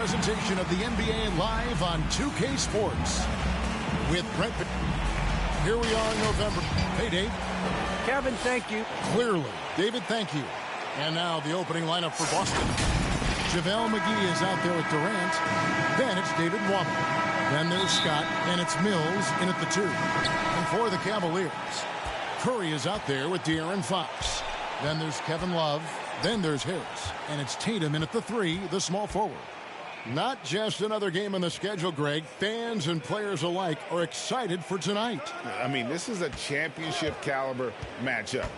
Presentation of the NBA live on 2K Sports with Brent. Here we are in November. Hey, Dave. Kevin, thank you. Clearly. David, thank you. And now the opening lineup for Boston. JaVale McGee is out there with Durant. Then it's David Wobble. Then there's Scott, and it's Mills in at the 2. And for the Cavaliers, Curry is out there with De'Aaron Fox. Then there's Kevin Love. Then there's Harris. And it's Tatum in at the 3, the small forward. Not just another game on the schedule, Greg. Fans and players alike are excited for tonight. I mean, this is a championship caliber matchup.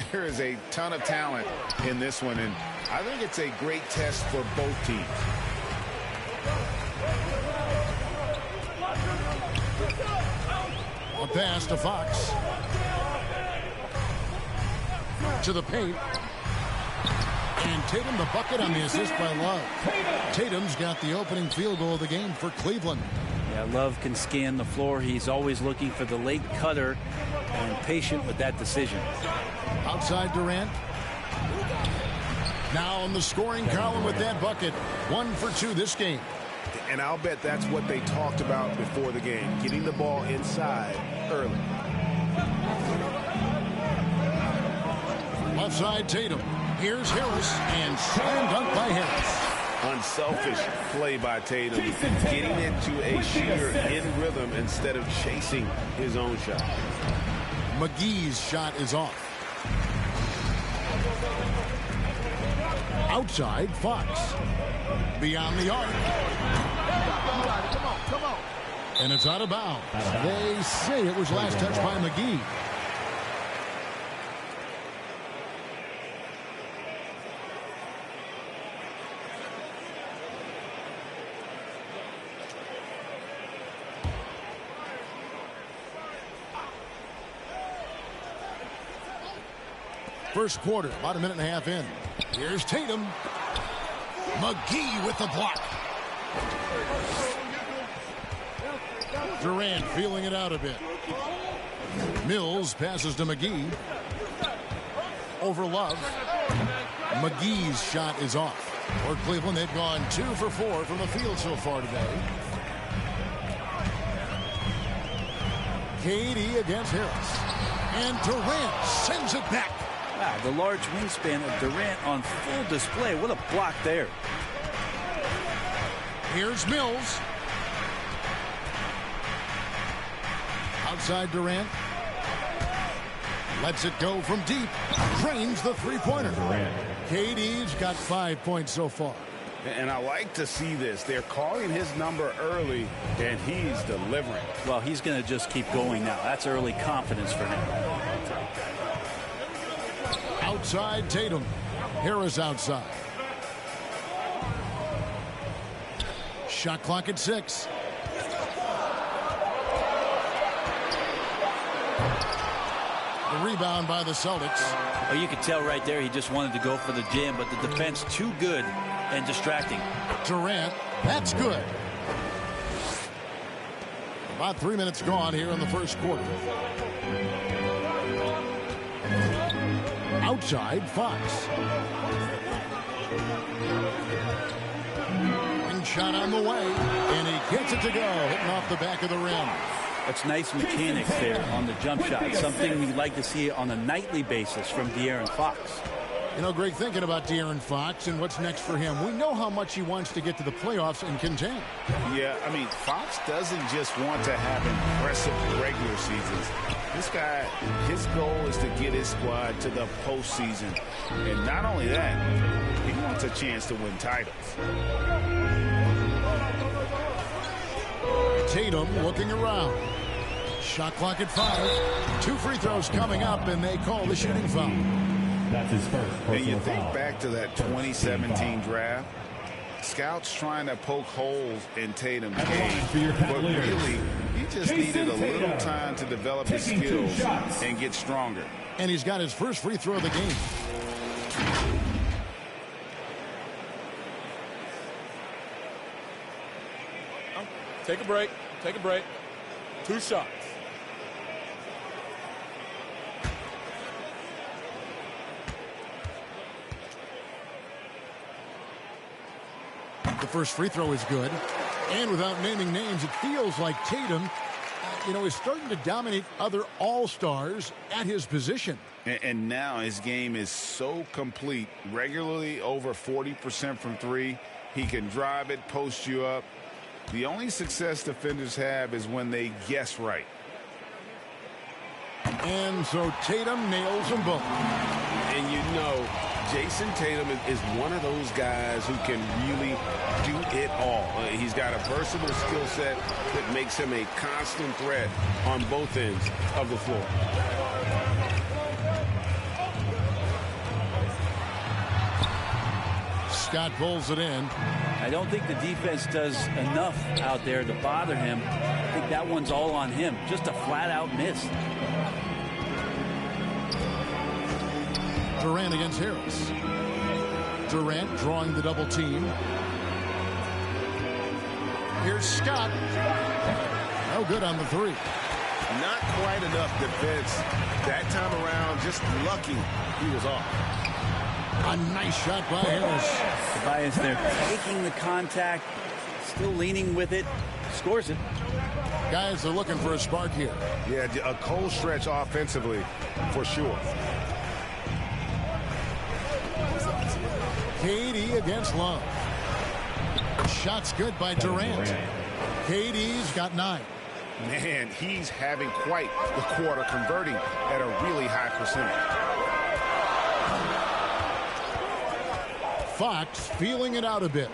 There is a ton of talent in this one, and I think it's a great test for both teams. A pass to Fox. To the paint. And Tatum the bucket on the assist by Love. Tatum's got the opening field goal of the game for Cleveland. Yeah, Love can scan the floor. He's always looking for the late cutter and patient with that decision. Outside Durant. Now in the scoring column with that bucket. 1 for 2 this game. And I'll bet that's what they talked about before the game, getting the ball inside early. Left side Tatum. Here's Harris, and slam dunk by Harris. Unselfish play by Tatum, getting it to a shooter in rhythm instead of chasing his own shot. McGee's shot is off. Outside, Fox. Beyond the arc. Come on. And it's out of bounds. They say it was last touched by McGee. First quarter, about a minute and a half in. Here's Tatum. McGee with the block. Durant feeling it out a bit. Mills passes to McGee. Over Love. McGee's shot is off. For Cleveland, they've gone 2 for 4 from the field so far today. KD against Harris. And Durant sends it back. Wow, the large wingspan of Durant on full display. What a block there. Here's Mills. Outside Durant. Lets it go from deep. Drains the three-pointer. KD's got 5 points so far. And I like to see this. They're calling his number early, and he's delivering. Well, he's going to just keep going now. That's early confidence for him. Outside Tatum. Harris outside. Shot clock at 6. The rebound by the Celtics. Oh, you could tell right there he just wanted to go for the jam, but the defense too good and distracting. Durant, that's good. About 3 minutes gone here in the first quarter. Outside, Fox. Wing shot on the way, and he gets it to go, hitting off the back of the rim. That's nice mechanics there on the jump shot. Something we'd like to see on a nightly basis from De'Aaron Fox. You know, Greg, thinking about De'Aaron Fox and what's next for him, we know how much he wants to get to the playoffs and contend. Yeah, I mean, Fox doesn't just want to have impressive regular seasons. This guy, his goal is to get his squad to the postseason. And not only that, he wants a chance to win titles. Tatum looking around. Shot clock at 5. 2 free throws coming up, and they call the shooting foul. That's his first personal And you think foul. back to that 2017 draft, scouts trying to poke holes in Tatum's game, but really, he just needed a little time to develop his skills and get stronger. And he's got his first free throw of the game. Take a break. Take a break. 2 shots. The first free throw is good. And without naming names, it feels like Tatum, is starting to dominate other all-stars at his position. And now his game is so complete. Regularly over 40% from three. He can drive it, post you up. The only success defenders have is when they guess right. And so Tatum nails them both. And Jason Tatum is one of those guys who can really do it all. He's got a versatile skill set that makes him a constant threat on both ends of the floor. Scott pulls it in. I don't think the defense does enough out there to bother him. I think that one's all on him. Just a flat-out miss. Durant against Harris. Durant drawing the double team. Here's Scott. No good on the three. Not quite enough defense that time around. Just lucky he was off. A nice shot by Harris. Tobias there taking the contact, still leaning with it, scores it. Guys are looking for a spark here. Yeah, a cold stretch offensively for sure. KD against Love. Shot's good by Durant. KD's got 9. Man, he's having quite the quarter, converting at a really high percentage. Fox feeling it out a bit.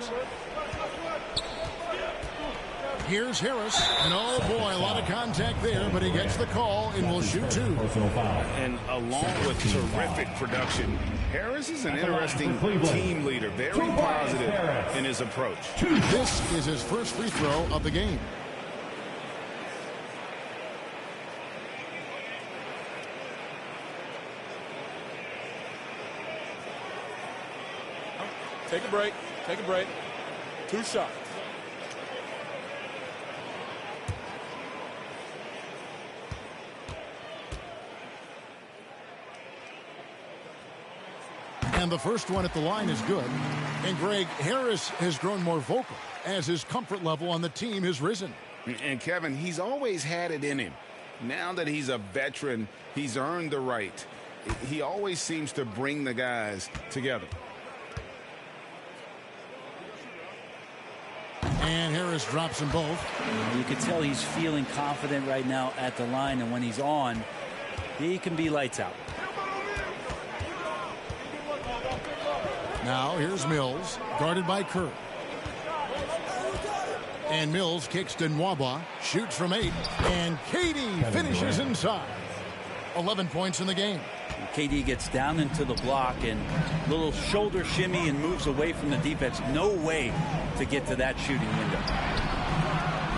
Here's Harris. And oh boy, a lot of contact there, but he gets the call and will shoot 2. And along with terrific production, Harris is an interesting team leader. Very positive in his approach. This is his first free throw of the game. Take a break. Take a break. 2 shots. And the first one at the line is good. And Greg, Harris has grown more vocal as his comfort level on the team has risen. And Kevin, he's always had it in him. Now that he's a veteran, he's earned the right. He always seems to bring the guys together. And Harris drops them both. You can tell he's feeling confident right now at the line, and when he's on, he can be lights out. Now here's Mills, guarded by Kerr. And Mills kicks to Nwaba, shoots from 8, and KD finishes inside. 11 points in the game. KD gets down into the block and little shoulder shimmy and moves away from the defense. No way to get to that shooting window.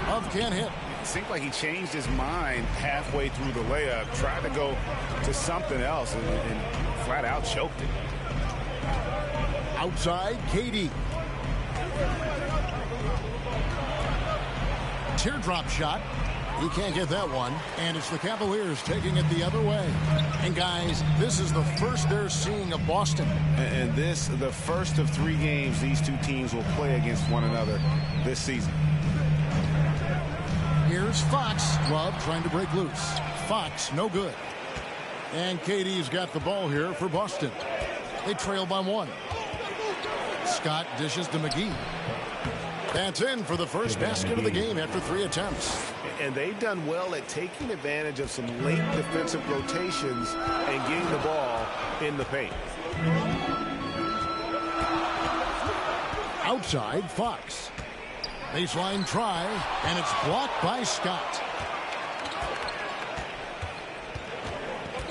Love can't hit. It seemed like he changed his mind halfway through the layup, tried to go to something else, and flat out choked it. Outside, KD. Teardrop shot. He can't get that one. And it's the Cavaliers taking it the other way. And guys, this is the first they're seeing of Boston. And this, the first of 3 games these two teams will play against one another this season. Here's Fox. Love trying to break loose. Fox, no good. And KD's got the ball here for Boston. They trail by 1. Scott dishes to McGee. That's in for the first basket of the game after 3 attempts. And they've done well at taking advantage of some late defensive rotations and getting the ball in the paint. Outside, Fox. Baseline try, and it's blocked by Scott.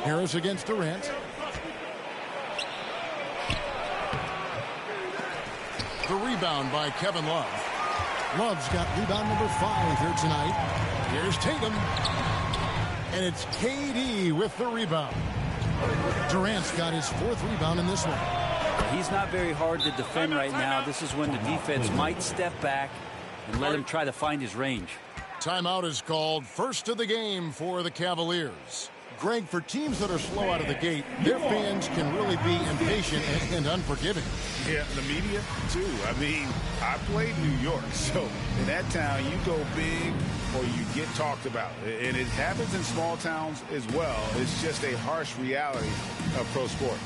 Harris against Durant. The rebound by Kevin Love. Love's got rebound number 5 here tonight. Here's Tatum. And it's KD with the rebound. Durant's got his 4th rebound in this one. He's not very hard to defend right now. This is when the defense might step back and let him try to find his range. Timeout is called. First of the game for the Cavaliers. Greg, for teams that are slow out of the gate, their fans can really be impatient and unforgiving. Yeah, the media, too. I mean, I played New York, so in that town, you go big or you get talked about. And it happens in small towns as well. It's just a harsh reality of pro sport.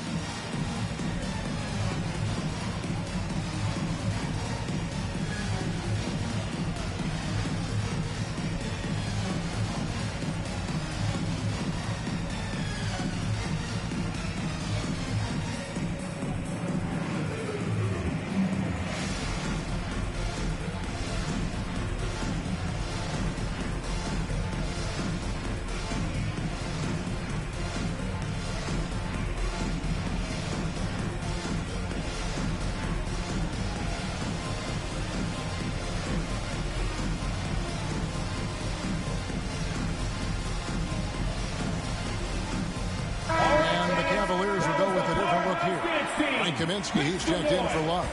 Kpscott2's, he's checked in for Love.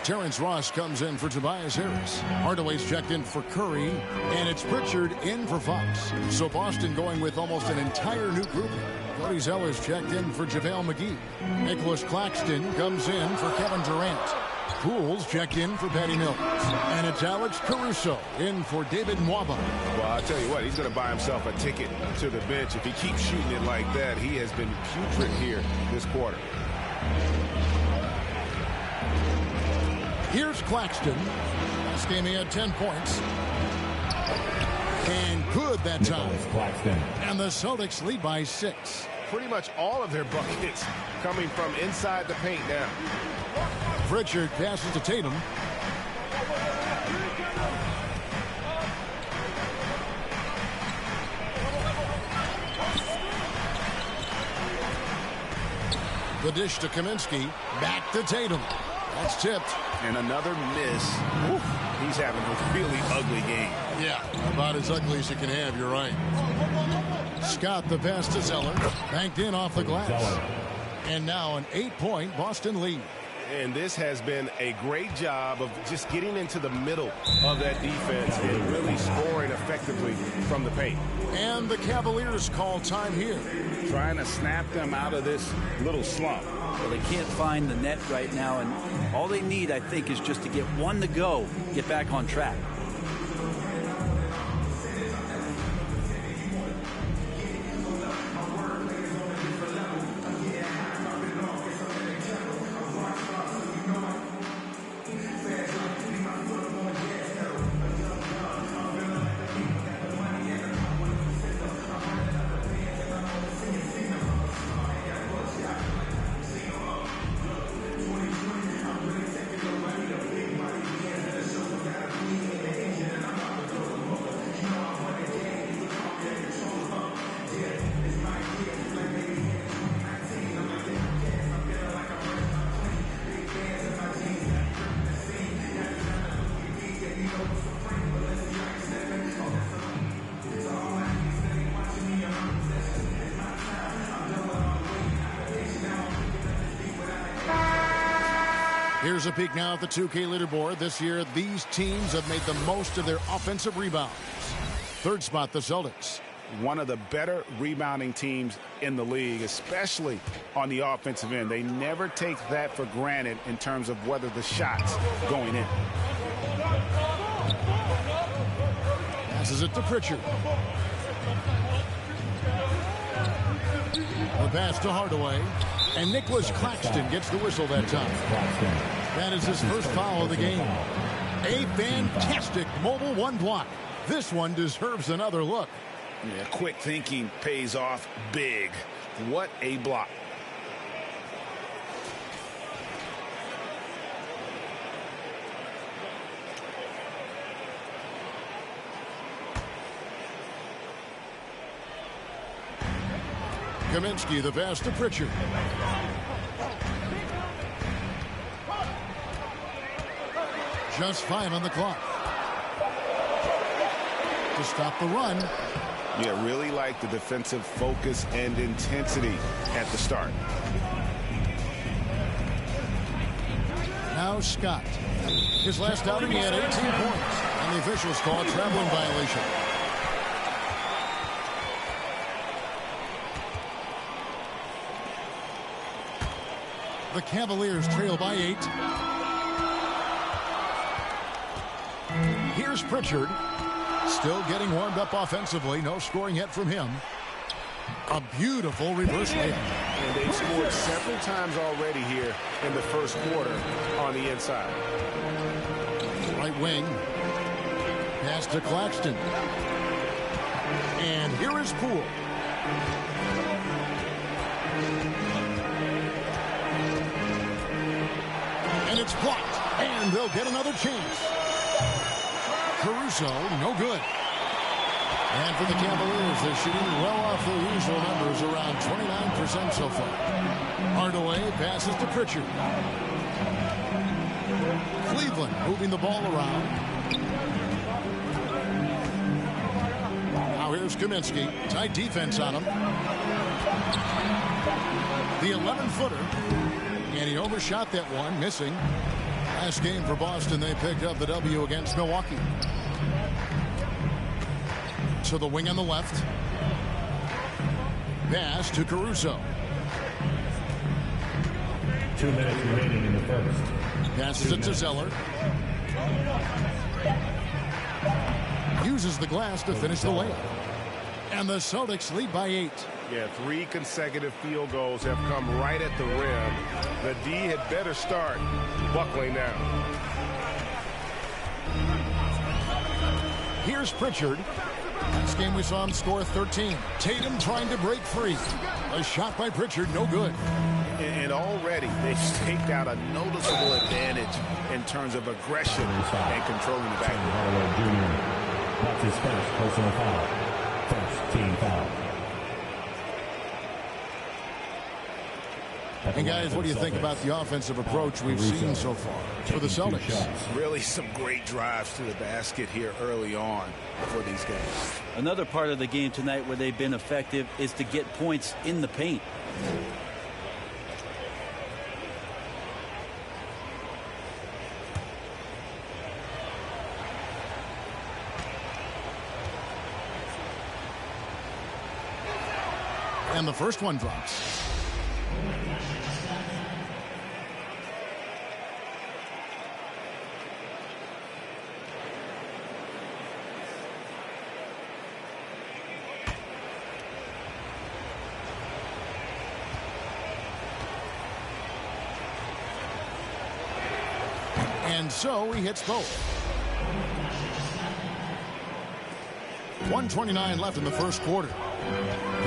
Terrence Ross comes in for Tobias Harris. Hardaway's checked in for Curry. And it's Pritchard in for Fox. So Boston going with almost an entire new grouping. Cody Zeller's checked in for JaVale McGee. Nicholas Claxton comes in for Kevin Durant. Poole's checked in for Patty Mills. And it's Alex Caruso in for David Nwaba. Well, I'll tell you what, he's going to buy himself a ticket to the bench. If he keeps shooting it like that, he has been putrid here this quarter. Here's Claxton. Last game he had 10 points. And good that time. And the Celtics lead by 6. Pretty much all of their buckets coming from inside the paint now. Pritchard passes to Tatum. The dish to Kpscott. Back to Tatum. That's tipped. And another miss. Oof, he's having a really ugly game. Yeah, about as ugly as you can have, you're right. Scott the pass to Zeller. Banked in off the glass. And now an 8-point Boston lead. And this has been a great job of just getting into the middle of that defense and really scoring effectively from the paint. And the Cavaliers call time here. Trying to snap them out of this little slump. Well, they can't find the net right now, and all they need, I think, is just to get one to go, get back on track. Here's a peek now at the 2K leaderboard. This year, these teams have made the most of their offensive rebounds. Third spot, the Celtics. One of the better rebounding teams in the league, especially on the offensive end. They never take that for granted in terms of whether the shot's going in. Passes it to Pritchard. A pass to Hardaway. And Nicholas Claxton gets the whistle that time. That is his first foul of the game. A fantastic mobile one block. This one deserves another look. Yeah, quick thinking pays off big. What a block. Kpscott, the pass to Pritchard. Just 5 on the clock. To stop the run. Yeah, really like the defensive focus and intensity at the start. Now Scott. His last outing, he had 18 points. And the officials call a traveling violation. The Cavaliers trail by 8. Here's Pritchard. Still getting warmed up offensively. No scoring yet from him. A beautiful reverse layup. And they've scored several times already here in the first quarter on the inside. Right wing. Pass to Claxton. And here is Poole. And it's blocked. And they'll get another chance. Caruso, no good. And for the Cavaliers, they're shooting well off their usual numbers, around 29% so far. Hardaway passes to Pritchard. Cleveland moving the ball around. Now here's Kpscott. Tight defense on him. The 11-footer. And he overshot that one, missing. Last game for Boston, they picked up the W against Milwaukee. To the wing on the left. Pass to Caruso. 2 minutes remaining in the first. Passes it to Zeller. Uses the glass to finish the layup. And the Celtics lead by 8. Yeah, 3 consecutive field goals have come right at the rim. The D had better start buckling down. Here's Pritchard. Last game we saw him score 13. Tatum trying to break free. A shot by Pritchard, no good. And already they've staked out a noticeable advantage in terms of aggression and controlling the backcourt. Hardaway Jr. That's his first personal foul. First team foul. And guys, what do you think about the offensive approach we've seen so far for the Celtics? Really some great drives to the basket here early on for these guys. Another part of the game tonight where they've been effective is to get points in the paint. And the first one drops. And so he hits both. 1:29 left in the first quarter.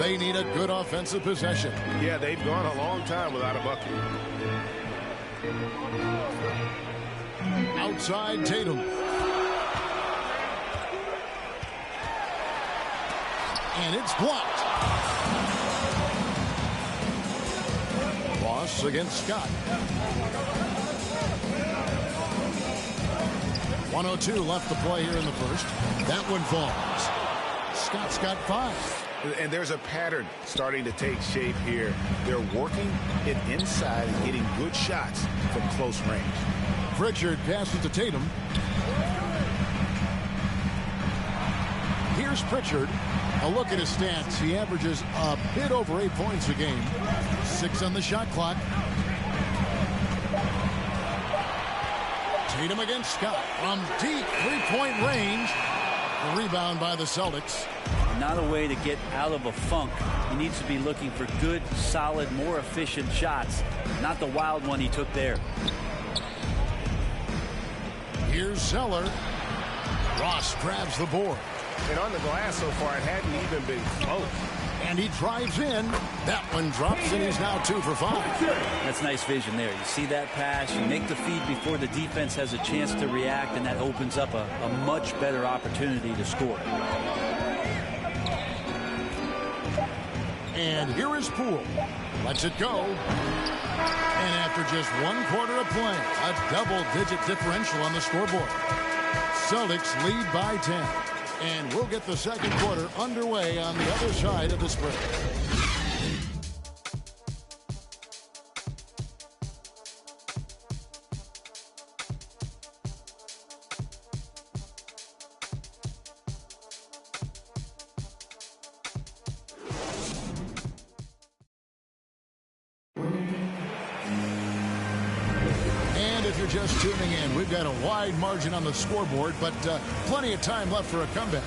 They need a good offensive possession. Yeah, they've gone a long time without a bucket. Outside Tatum. And it's blocked. Ross against Scott. 1:02 left to play here in the first. That one falls. Scott's got 5. And there's a pattern starting to take shape here. They're working it inside and getting good shots from close range. Pritchard passes to Tatum. Here's Pritchard. A look at his stats. He averages a bit over 8 points a game. 6 on the shot clock. Tatum against Scott from deep three-point range. The rebound by the Celtics. Not a way to get out of a funk. He needs to be looking for good, solid, more efficient shots. Not the wild one he took there. Here's Zeller. Ross grabs the board. And on the glass so far, it hadn't even been close. And he drives in. That one drops, and he's now 2 for 5. That's nice vision there. You see that pass, you make the feed before the defense has a chance to react, and that opens up a much better opportunity to score. And here is Poole. Lets it go. And after just 1 quarter of play, a double-digit differential on the scoreboard. Celtics lead by 10. And we'll get the second quarter underway on the other side of this break. just tuning in, we've got a wide margin on the scoreboard, but plenty of time left for a comeback.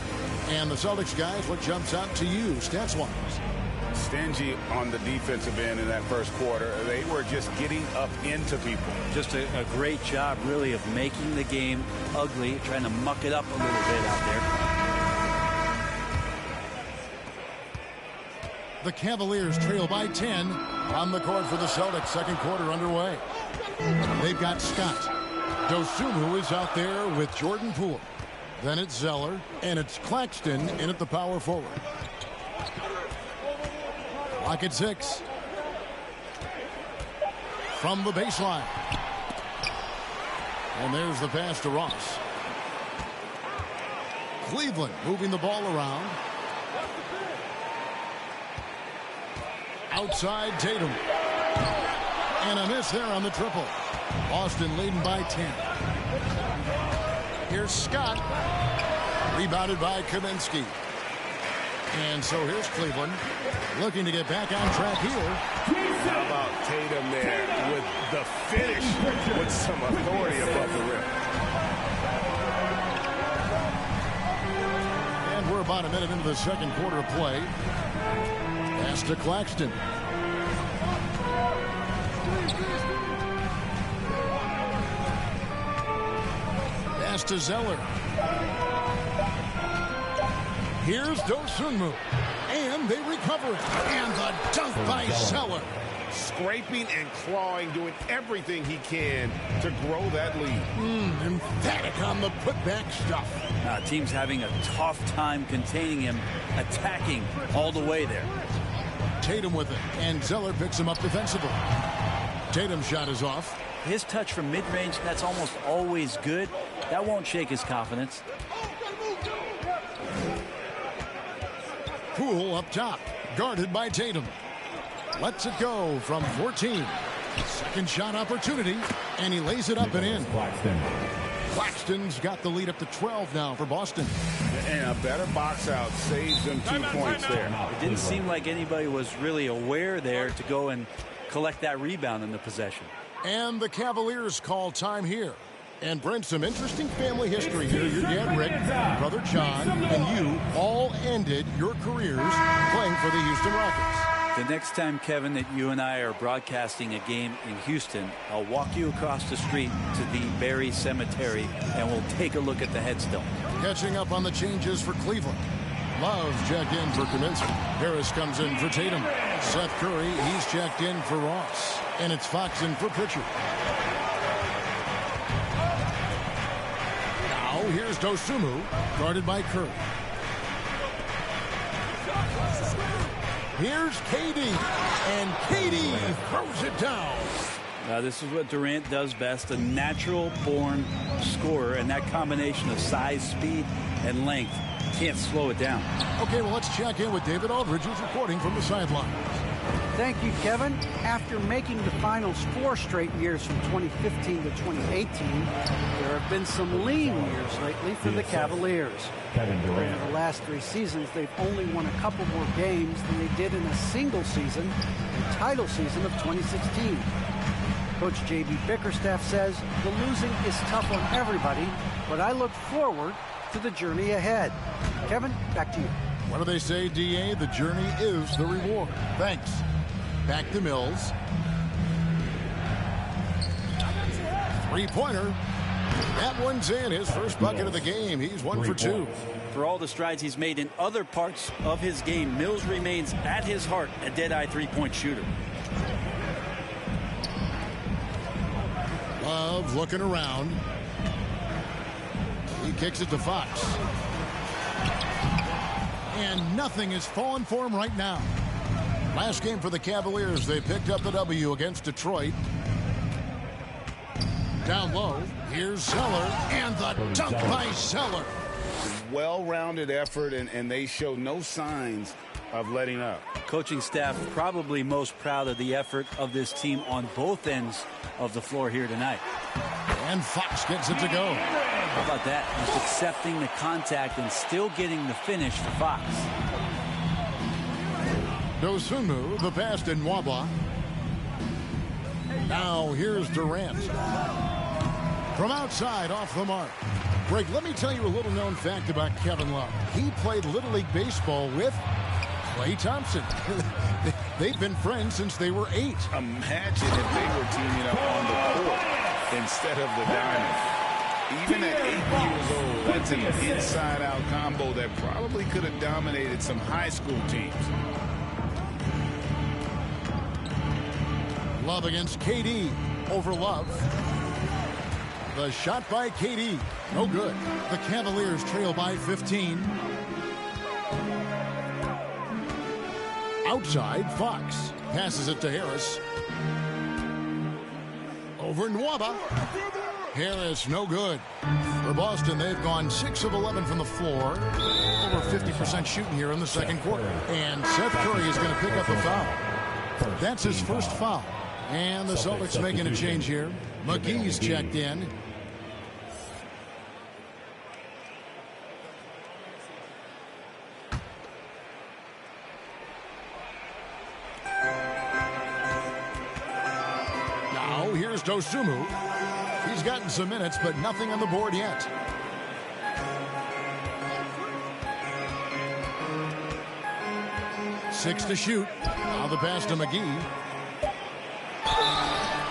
And the Celtics guys, what jumps out to you, stats-wise? Stingy on the defensive end in that first quarter. They were just getting up into people. Just a great job, really, of making the game ugly, trying to muck it up a little bit out there. The Cavaliers trail by 10 on the court for the Celtics. Second quarter underway. They've got Scott. Dosunmu is out there with Jordan Poole. Then it's Zeller, and it's Claxton in at the power forward. Clock at 6. From the baseline. And there's the pass to Ross. Cleveland moving the ball around. Outside Tatum. And a miss there on the triple. Boston leading by 10. Here's Scott. Rebounded by Kpscott. And so here's Cleveland looking to get back on track here. How about Tatum there with the finish with some authority above the rim. And we're about a minute into the second quarter of play. Pass to Claxton. Pass to Zeller. Here's Dosunmu. And they recover it. And the dunk by Zeller. Scraping and clawing, doing everything he can to grow that lead. Emphatic on the putback stuff. Team's having a tough time containing him, attacking all the way there. Tatum with it, and Zeller picks him up defensively. Tatum's shot is off. His touch from mid-range, that's almost always good. That won't shake his confidence. Poole up top, guarded by Tatum. Lets it go from 14. Second shot opportunity, and he lays it up and in. Claxton's got the lead up to 12 now for Boston. And a better box out saves them 2 points there. It didn't seem like anybody was really aware there to go and collect that rebound in the possession. And the Cavaliers call time here. And Brent, some interesting family history here. Your dad, Rick, brother John, and you all ended your careers playing for the Houston Rockets. The next time, Kevin, that you and I are broadcasting a game in Houston, I'll walk you across the street to the Berry Cemetery, and we'll take a look at the headstone. Catching up on the changes for Cleveland. Love checked in for Kpscott. Harris comes in for Tatum. Seth Curry, he's checked in for Ross. And it's Fox in for Pritchard. Now here's Dosunmu, guarded by Curry. Here's KD, and KD throws it down. This is what Durant does best, a natural-born scorer, and that combination of size, speed, and length can't slow it down. Okay, well, let's check in with David Aldridge, who's reporting from the sideline. Thank you, Kevin. After making the finals 4 straight years from 2015 to 2018, there have been some lean years lately for the Cavaliers. Kevin Over Durant. the last 3 seasons, they've only won a couple more games than they did in a single season, the title season of 2016. Coach J.B. Bickerstaff says the losing is tough on everybody, but I look forward to the journey ahead. Kevin, back to you. What do they say, D.A.? The journey is the reward. Thanks. Back to Mills. Three-pointer. That one's in. His first bucket of the game. He's 1 for 2. For all the strides he's made in other parts of his game, Mills remains at his heart a dead-eye three-point shooter. Love looking around. He kicks it to Fox. And nothing is falling for him right now. Last game for the Cavaliers, they picked up the W against Detroit. Down low, here's Zeller, and the dunk by Zeller. Well-rounded effort, and they show no signs of letting up. Coaching staff probably most proud of the effort of this team on both ends of the floor here tonight. And Fox gets it to go. How about that? Just accepting the contact and still getting the finish for Fox. Dosunmu, the pass to Nwaba. Now here's Durant. From outside, off the mark. Greg, let me tell you a little known fact about Kevin Love. He played Little League Baseball with Klay Thompson. They've been friends since they were 8. Imagine if they were teaming up on the court instead of the diamond. Even at 8 years old, that's an inside-out combo that probably could have dominated some high school teams. Love against KD over Love. The shot by KD. No good. The Cavaliers trail by 15. Outside, Fox passes it to Harris. Over Nwaba. Harris, no good. For Boston, they've gone 6 of 11 from the floor. Over 50% shooting here in the second quarter. And Seth Curry is going to pick up a foul. That's his first foul. And the Celtics making a change here. McGee's checked in. Now here's Dosunmu. He's gotten some minutes, but nothing on the board yet. Six to shoot. Now the pass to McGee.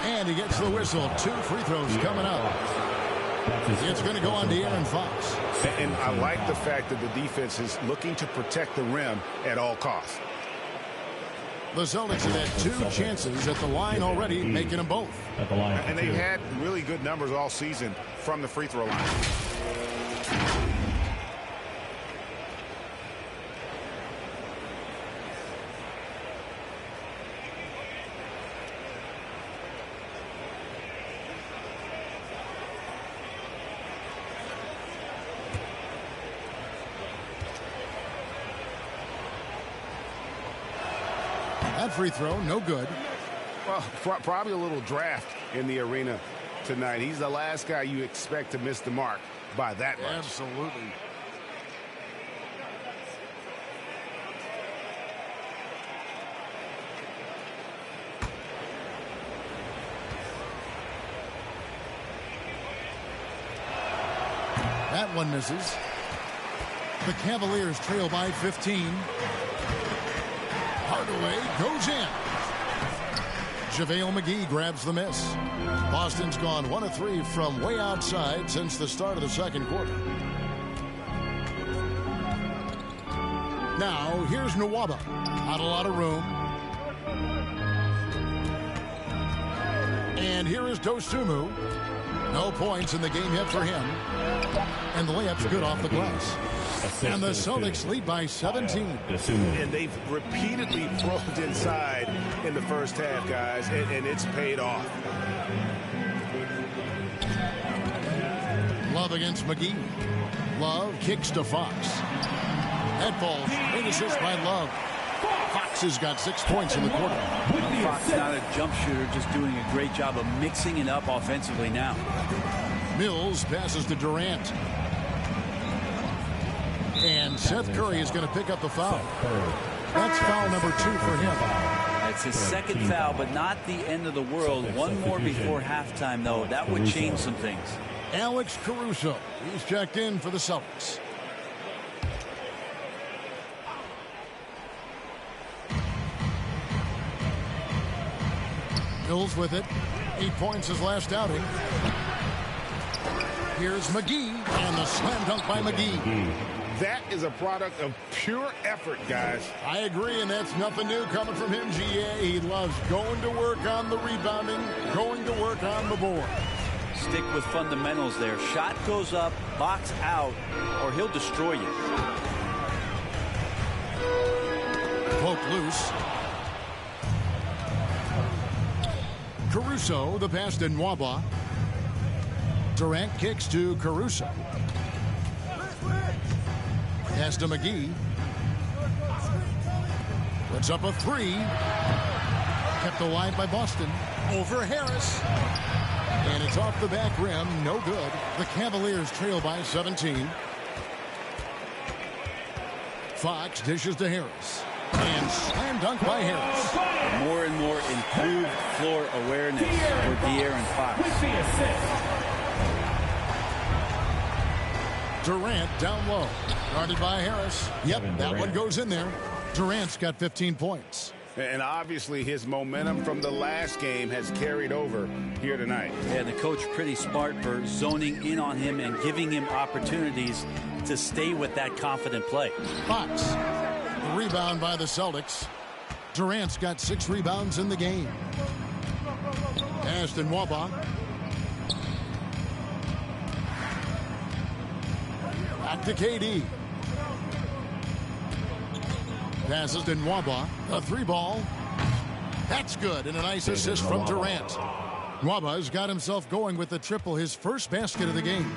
And he gets the whistle. 2 free throws coming up. It's going to go on to Aaron Fox. And I like the fact that the defense is looking to protect the rim at all costs. The Celtics have had 2 chances at the line already, making them both. And they've had really good numbers all season from the free throw line. That free throw, no good. Well, probably a little draft in the arena tonight. He's the last guy you expect to miss the mark by that much. Absolutely. That one misses. The Cavaliers trail by 15. Hardaway goes in. JaVale McGee grabs the miss. Boston's gone 1 of 3 from way outside since the start of the second quarter. Now, here's Nwaba. Not a lot of room. And here is Dosunmu. No points in the game yet for him. And the layup's good off the glass. And the Celtics lead by 17. And they've repeatedly probed inside in the first half, guys, and it's paid off. Love against McGee. Love kicks to Fox. That ball, great assist by Love. Fox has got 6 points in the quarter. Fox not a jump shooter, just doing a great job of mixing it up offensively now. Mills passes to Durant. And Seth Curry is going to pick up the foul. That's foul number 2 for him. It's his second foul, but not the end of the world. One more before halftime, though. That would change some things. Alex Caruso. He's checked in for the Celtics. Mills with it. 8 points his last outing. Here's McGee, and the slam dunk by McGee. That is a product of pure effort, guys. I agree, and that's nothing new coming from him, GA. He loves going to work on the rebounding, going to work on the board. Stick with fundamentals there. Shot goes up, box out, or he'll destroy you. Poke loose. Caruso, the pass to Nwaba. Durant kicks to Caruso. Pass to McGee. Puts up a 3. Kept alive by Boston. Over Harris. And it's off the back rim. No good. The Cavaliers trail by 17. Fox dishes to Harris. And slam dunk by Harris. More and more improved floor awareness for De'Aaron Fox. Durant down low. Guarded by Harris. Yep, that one goes in there. Durant's got 15 points. And obviously his momentum from the last game has carried over here tonight. Yeah, the coach pretty smart for zoning in on him and giving him opportunities to stay with that confident play. Fox. The rebound by the Celtics. Durant's got 6 rebounds in the game. Ashton Waba. Back to KD. Passes to Nwaba. A 3-ball. That's good. And a nice assist from Durant. Nwaba's got himself going with the triple, his first basket of the game.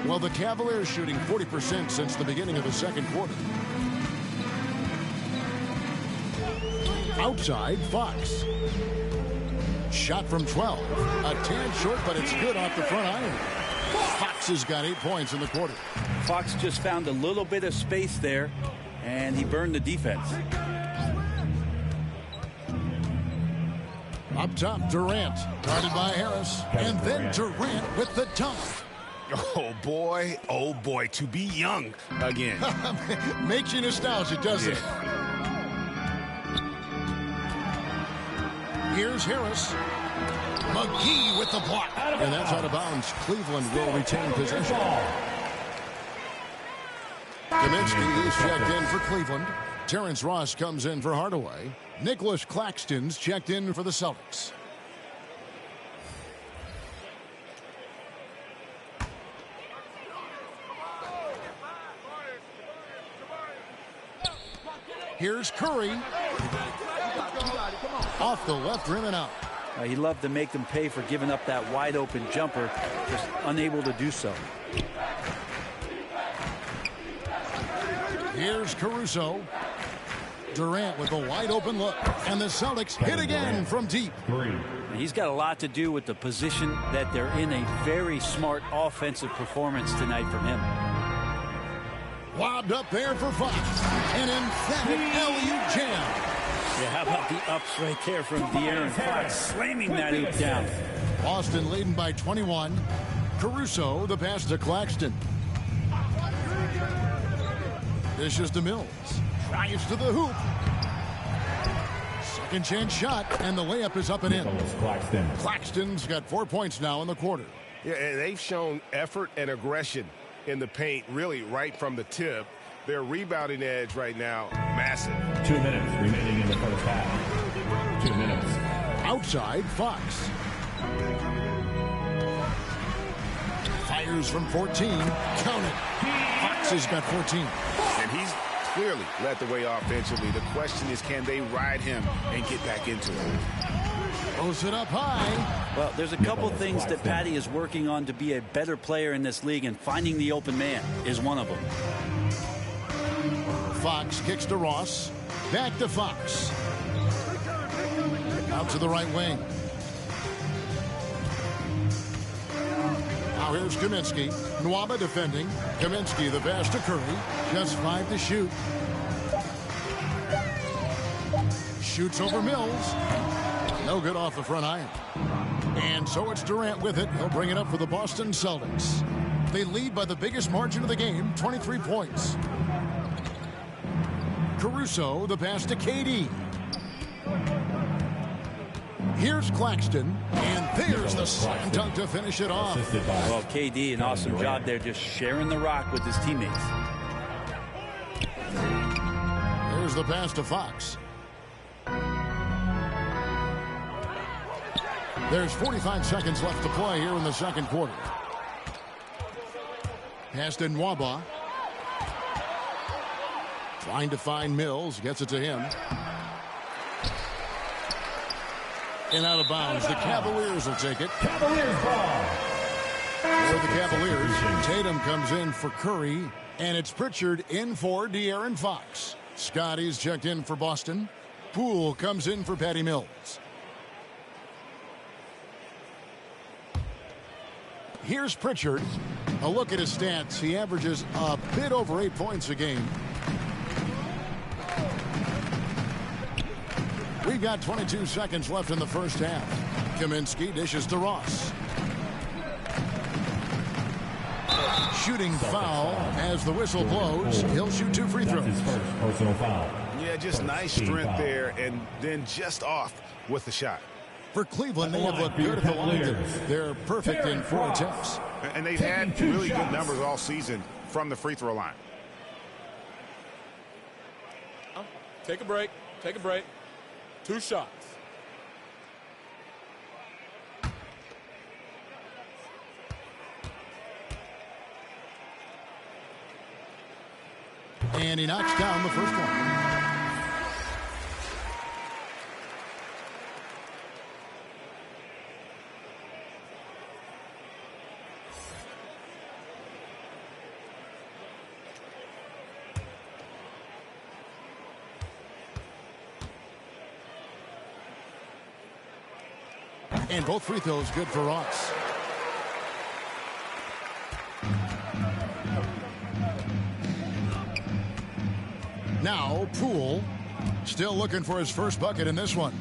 Well, the Cavaliers shooting 40% since the beginning of the second quarter. Outside, Fox. Shot from 12. A tad short, but it's good off the front iron. Fox has got 8 points in the quarter. Fox just found a little bit of space there, and he burned the defense. Up top, Durant. Guarded by Harris. And then Durant with the dunk. Oh, boy, to be young again. Makes you nostalgic, doesn't it? Here's Harris. McGee with the block. And that's out of bounds. Cleveland will retain possession. Kpscott is checked in for Cleveland. Terrence Ross comes in for Hardaway. Nicholas Claxton's checked in for the Celtics. Here's Curry. Off the left rim and out. He loved to make them pay for giving up that wide open jumper, just unable to do so. Here's Caruso. Durant with a wide open look. And the Celtics hit again from deep. He's got a lot to do with the position that they're in. A very smart offensive performance tonight from him. Lobbed up there for Fox. An emphatic alley-oop jam. Yeah, how about the ups right there from De'Aaron Fox, slamming that hoop down. Boston leading by 21. Caruso, the pass to Claxton. Dishes to Mills. Drives to the hoop. Second chance shot, and the layup is up and in. Claxton's got 4 points now in the quarter. Yeah, and they've shown effort and aggression in the paint, really right from the tip. Their rebounding edge right now, massive. 2 minutes remaining in the first half. 2 minutes. Outside, Fox. Fires from 14. Count it. Fox has got 14. And he's clearly led the way offensively. The question is, can they ride him and get back into it? Throws it up high. Well, there's a couple things that Patty is working on to be a better player in this league, and finding the open man is one of them. Fox kicks to Ross. Back to Fox. Out to the right wing. Now here's Kpscott. Nwaba defending. Kpscott the pass to Curry. Just 5 to shoot. Shoots over Mills. No good off the front iron. And so it's Durant with it. He'll bring it up for the Boston Celtics. They lead by the biggest margin of the game, 23 points. Caruso, the pass to KD. Here's Claxton, and there's the slam dunk to finish it off. Well, KD, an awesome job there, just sharing the rock with his teammates. There's the pass to Fox. There's 45 seconds left to play here in the second quarter. Pass to Nwaba. Trying to find Mills. Gets it to him. And out of bounds. The Cavaliers will take it. Cavaliers ball. For the Cavaliers, Tatum comes in for Curry. And it's Pritchard in for De'Aaron Fox. Scotty's checked in for Boston. Poole comes in for Patty Mills. Here's Pritchard. A look at his stats. He averages a bit over 8 points a game. We've got 22 seconds left in the first half. Kpscott dishes to Ross. shooting foul as the whistle blows. He'll shoot 2 free throws. That's his first personal foul. Yeah, just nice strength there, and then just off with the shot. For Cleveland, they have looked good at the line. They're perfect in 4 attempts. And they've had really good numbers all season from the free throw line. Take a break. Take a break. 2 shots. And he knocks down the first one. And both free throws good for Ross. Now, Poole still looking for his first bucket in this one.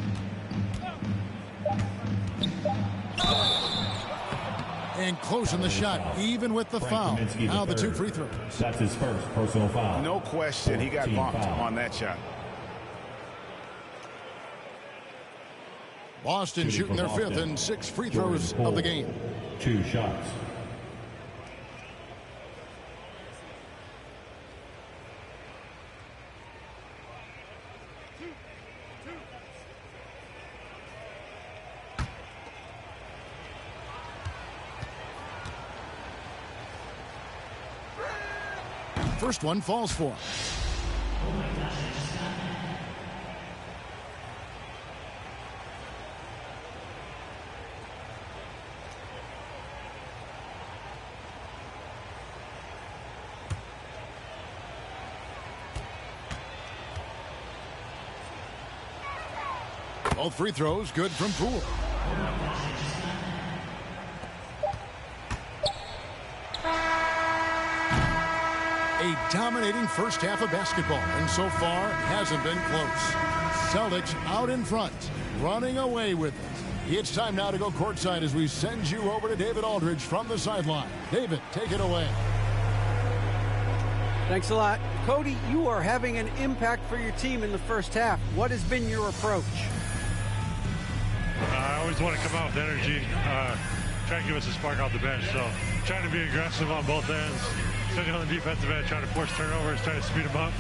And closing the shot, even with the foul. Now the 2 free throws. That's his first personal foul. No question, he got bumped on that shot. Boston shooting their 5th and 6th free throws of the game. 2 shots. First one falls for him. Both free throws good from Poole. A dominating first half of basketball, and so far hasn't been close. Celtics out in front, running away with it. It's time now to go courtside as we send you over to David Aldridge from the sideline. David, take it away. Thanks a lot. Cody, you are having an impact for your team in the first half. What has been your approach? I always want to come out with energy, try to give us a spark off the bench. So trying to be aggressive on both ends, especially on the defensive end, trying to force turnovers, trying to speed them up.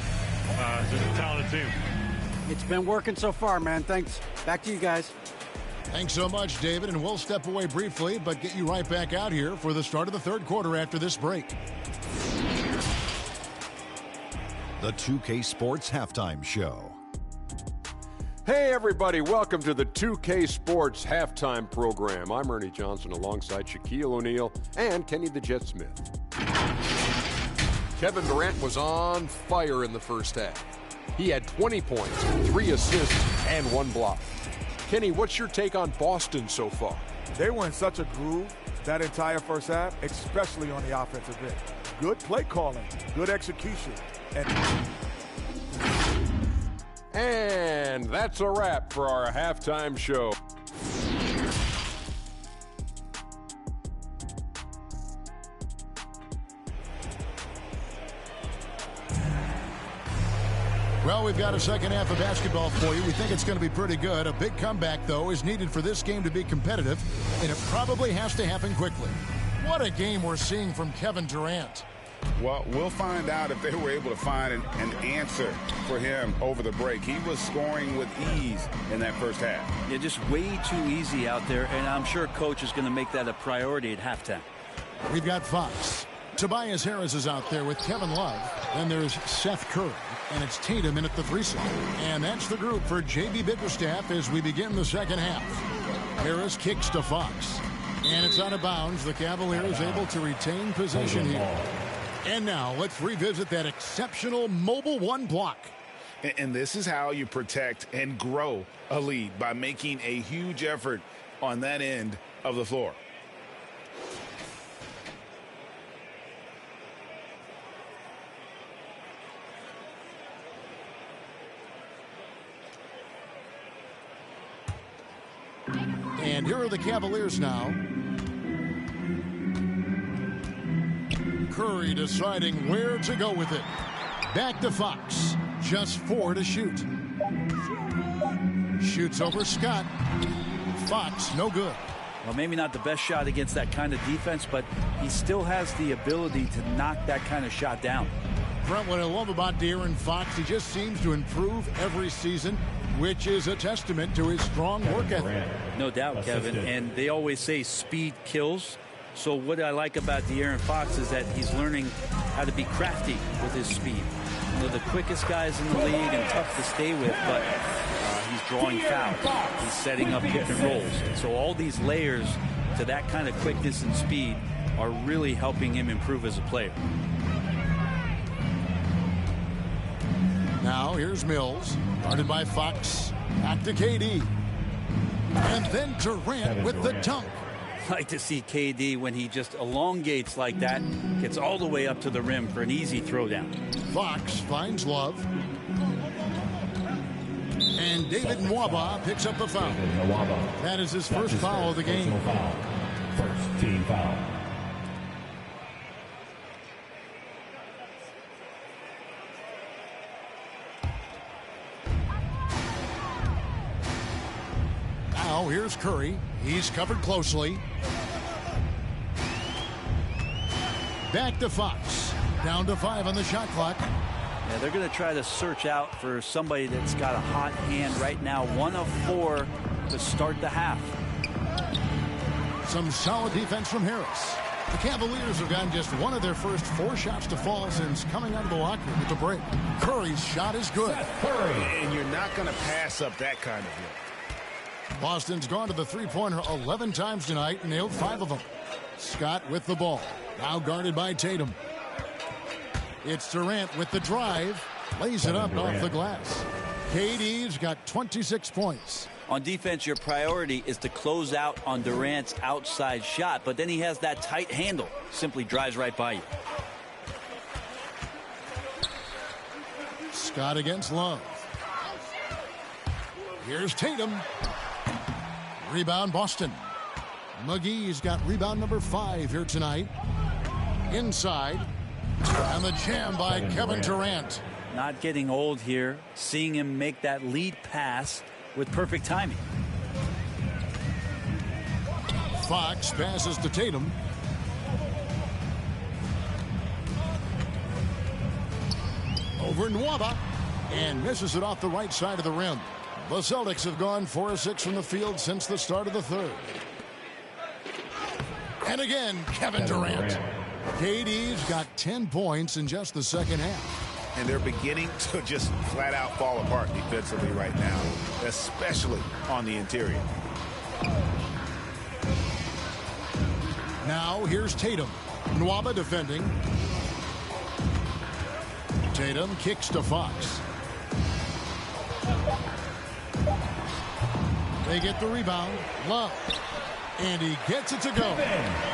It's a talented team. It's been working so far, man. Thanks. Back to you guys. Thanks so much, David, and we'll step away briefly, but get you right back out here for the start of the third quarter after this break. The 2K Sports Halftime Show. Hey everybody, welcome to the 2K Sports Halftime Program. I'm Ernie Johnson alongside Shaquille O'Neal and Kenny the Jet Smith. Kevin Durant was on fire in the first half. He had 20 points, 3 assists, and 1 block. Kenny, what's your take on Boston so far? They were in such a groove that entire first half, especially on the offensive end. Good play calling, good execution, And that's a wrap for our halftime show. Well, we've got a second half of basketball for you. We think it's going to be pretty good. A big comeback, though, is needed for this game to be competitive, and it probably has to happen quickly. What a game we're seeing from Kevin Durant. Well, we'll find out if they were able to find an answer for him over the break. He was scoring with ease in that first half. Yeah, just way too easy out there, and I'm sure Coach is going to make that a priority at halftime. We've got Fox. Tobias Harris is out there with Kevin Love. Then there's Seth Curry, and it's Tatum in at the 3 slot. And that's the group for J.B. Bickerstaff as we begin the second half. Harris kicks to Fox, and it's out of bounds. The Cavaliers able to retain possession here. And now let's revisit that exceptional mobile 1 block. And this is how you protect and grow a lead, by making a huge effort on that end of the floor. And here are the Cavaliers now. Curry deciding where to go with it. Back to Fox. Just 4 to shoot. Shoots over Scott. Fox, no good. Well, maybe not the best shot against that kind of defense, but he still has the ability to knock that kind of shot down. Brent, what I love about De'Aaron Fox, he just seems to improve every season, which is a testament to his strong work ethic. No doubt, Kevin. And they always say speed kills. So what I like about De'Aaron Fox is that he's learning how to be crafty with his speed. One of the quickest guys in the league and tough to stay with, but he's drawing fouls. He's setting up pick and rolls. So all these layers to that kind of quickness and speed are really helping him improve as a player. Now here's Mills, guarded by Fox. Back to KD. And then Durant with the dunk. Like to see KD when he just elongates like that, gets all the way up to the rim for an easy throwdown. Fox finds Love. And David Nwaba picks up the foul. That is his first foul of the game. First team foul. Now here's Curry. He's covered closely. Back to Fox. Down to 5 on the shot clock. Yeah, they're going to try to search out for somebody that's got a hot hand right now. 1 of 4 to start the half. Some solid defense from Harris. The Cavaliers have gotten just 1 of their first 4 shots to fall since coming out of the locker room at the break. Curry's shot is good. And you're not going to pass up that kind of look. Boston's gone to the three-pointer 11 times tonight and nailed 5 of them. Scott with the ball. Now guarded by Tatum. It's Durant with the drive. Lays it up off the glass. KD's got 26 points. On defense, your priority is to close out on Durant's outside shot, but then he has that tight handle. Simply drives right by you. Scott against Love. Here's Tatum. Rebound Boston. McGee's got rebound number 5 here tonight. Inside. And the jam by Kevin Durant. Not getting old here. Seeing him make that lead pass with perfect timing. Fox passes to Tatum. Over Nwaba. And misses it off the right side of the rim. The Celtics have gone 4 of 6 from the field since the start of the third. And again, Kevin Durant. KD's got 10 points in just the second half. And they're beginning to just flat out fall apart defensively right now, especially on the interior. Now here's Tatum. Nwaba defending. Tatum kicks to Fox. They get the rebound. Love. And he gets it to go.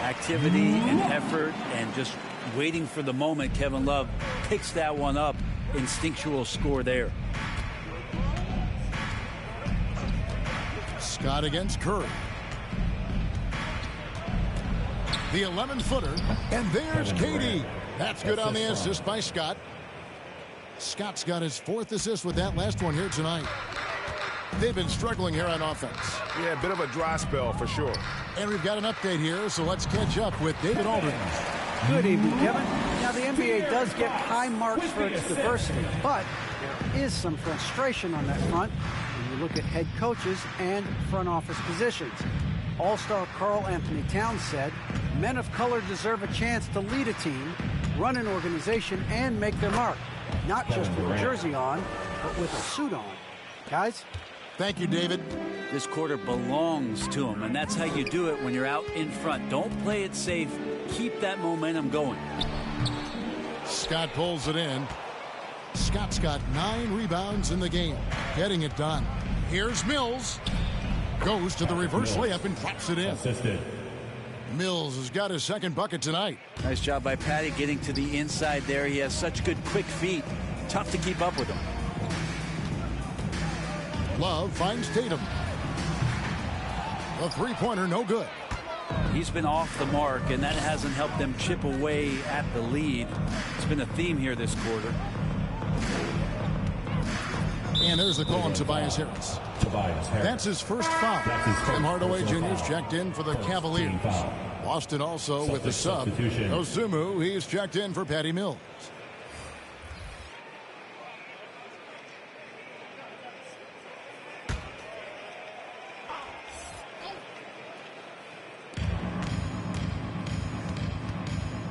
Activity and effort and just waiting for the moment. Kevin Love picks that one up. Instinctual score there. Scott against Curry. The 11-footer. And there's KD. That's good on the assist by Scott. Scott's got his 4th assist with that last one here tonight. They've been struggling here on offense. Yeah, a bit of a dry spell for sure. And we've got an update here, so let's catch up with David Aldridge. Good evening, Kevin. Now, the NBA does get high marks for its diversity, but there is some frustration on that front when you look at head coaches and front office positions. All-star Karl Anthony Towns said, men of color deserve a chance to lead a team, run an organization, and make their mark. Not just with a jersey on, but with a suit on. Guys? Thank you, David. This quarter belongs to him, and that's how you do it when you're out in front. Don't play it safe. Keep that momentum going. Scott pulls it in. Scott's got 9 rebounds in the game. Getting it done. Here's Mills. Goes to the reverse layup and drops it in. Assisted. Mills has got his 2nd bucket tonight. Nice job by Patty getting to the inside there. He has such good quick feet. Tough to keep up with him. Love finds Tatum. The 3-pointer no good. He's been off the mark, and that hasn't helped them chip away at the lead. It's been a theme here this quarter. And there's the call on Tobias Harris. That's his first foul. Tim Hardaway Jr. is checked in for the Cavaliers. Boston also with the sub. Ozumu, he's checked in for Patty Mills.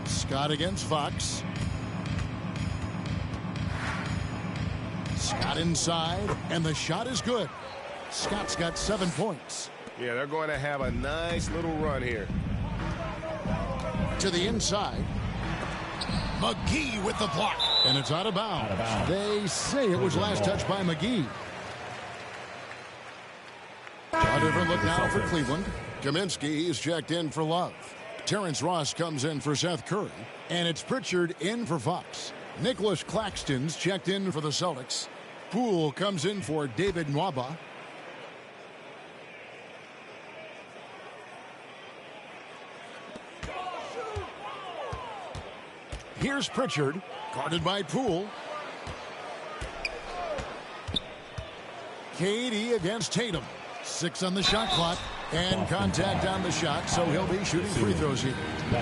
Scott against Fox. Scott inside, and the shot is good. Scott's got 7 points. Yeah, they're going to have a nice little run here. To the inside. McGee with the block, and it's out of bounds. They say it was last touched by McGee. A different look now for Cleveland. Kaminsky is checked in for Love. Terrence Ross comes in for Seth Curry, and it's Pritchard in for Fox. Nicholas Claxton's checked in for the Celtics. Poole comes in for David Nwaba. Here's Pritchard, guarded by Poole. KD against Tatum. 6 on the shot clock, and contact on the shot, so he'll be shooting free throws here.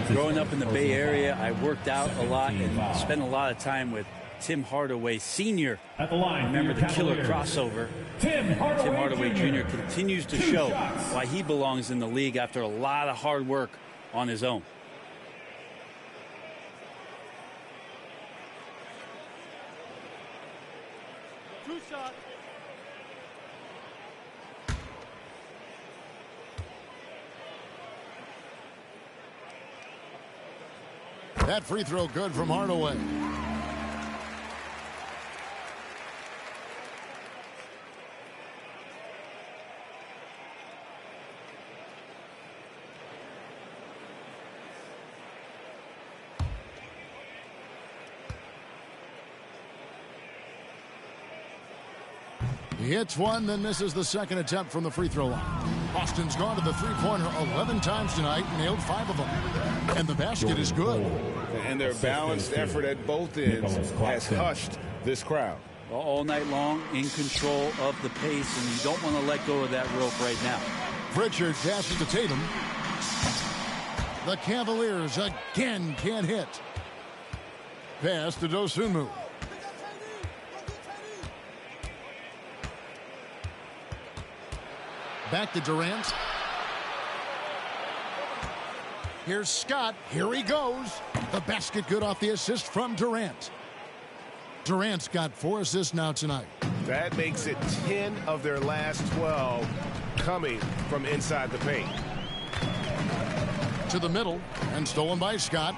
Growing up in the Bay Area, I worked out a lot and spent a lot of time with Tim Hardaway Sr. At the line, remember the killer crossover. Tim Hardaway Jr. continues to show why he belongs in the league after a lot of hard work on his own. Two shots. That free throw good from Hardaway. He hits one, then misses the second attempt from the free throw line. Boston's gone to the three-pointer 11 times tonight, nailed 5 of them. And the basket is good. And their balanced effort at both ends has hushed this crowd. All night long, in control of the pace, and you don't want to let go of that rope right now. Pritchard passes to Tatum. The Cavaliers again can't hit. Pass to Dosunmu. Back to Durant. Here's Scott. Here he goes. The basket good off the assist from Durant. Durant's got 4 assists now tonight. That makes it 10 of their last 12 coming from inside the paint. To the middle and stolen by Scott.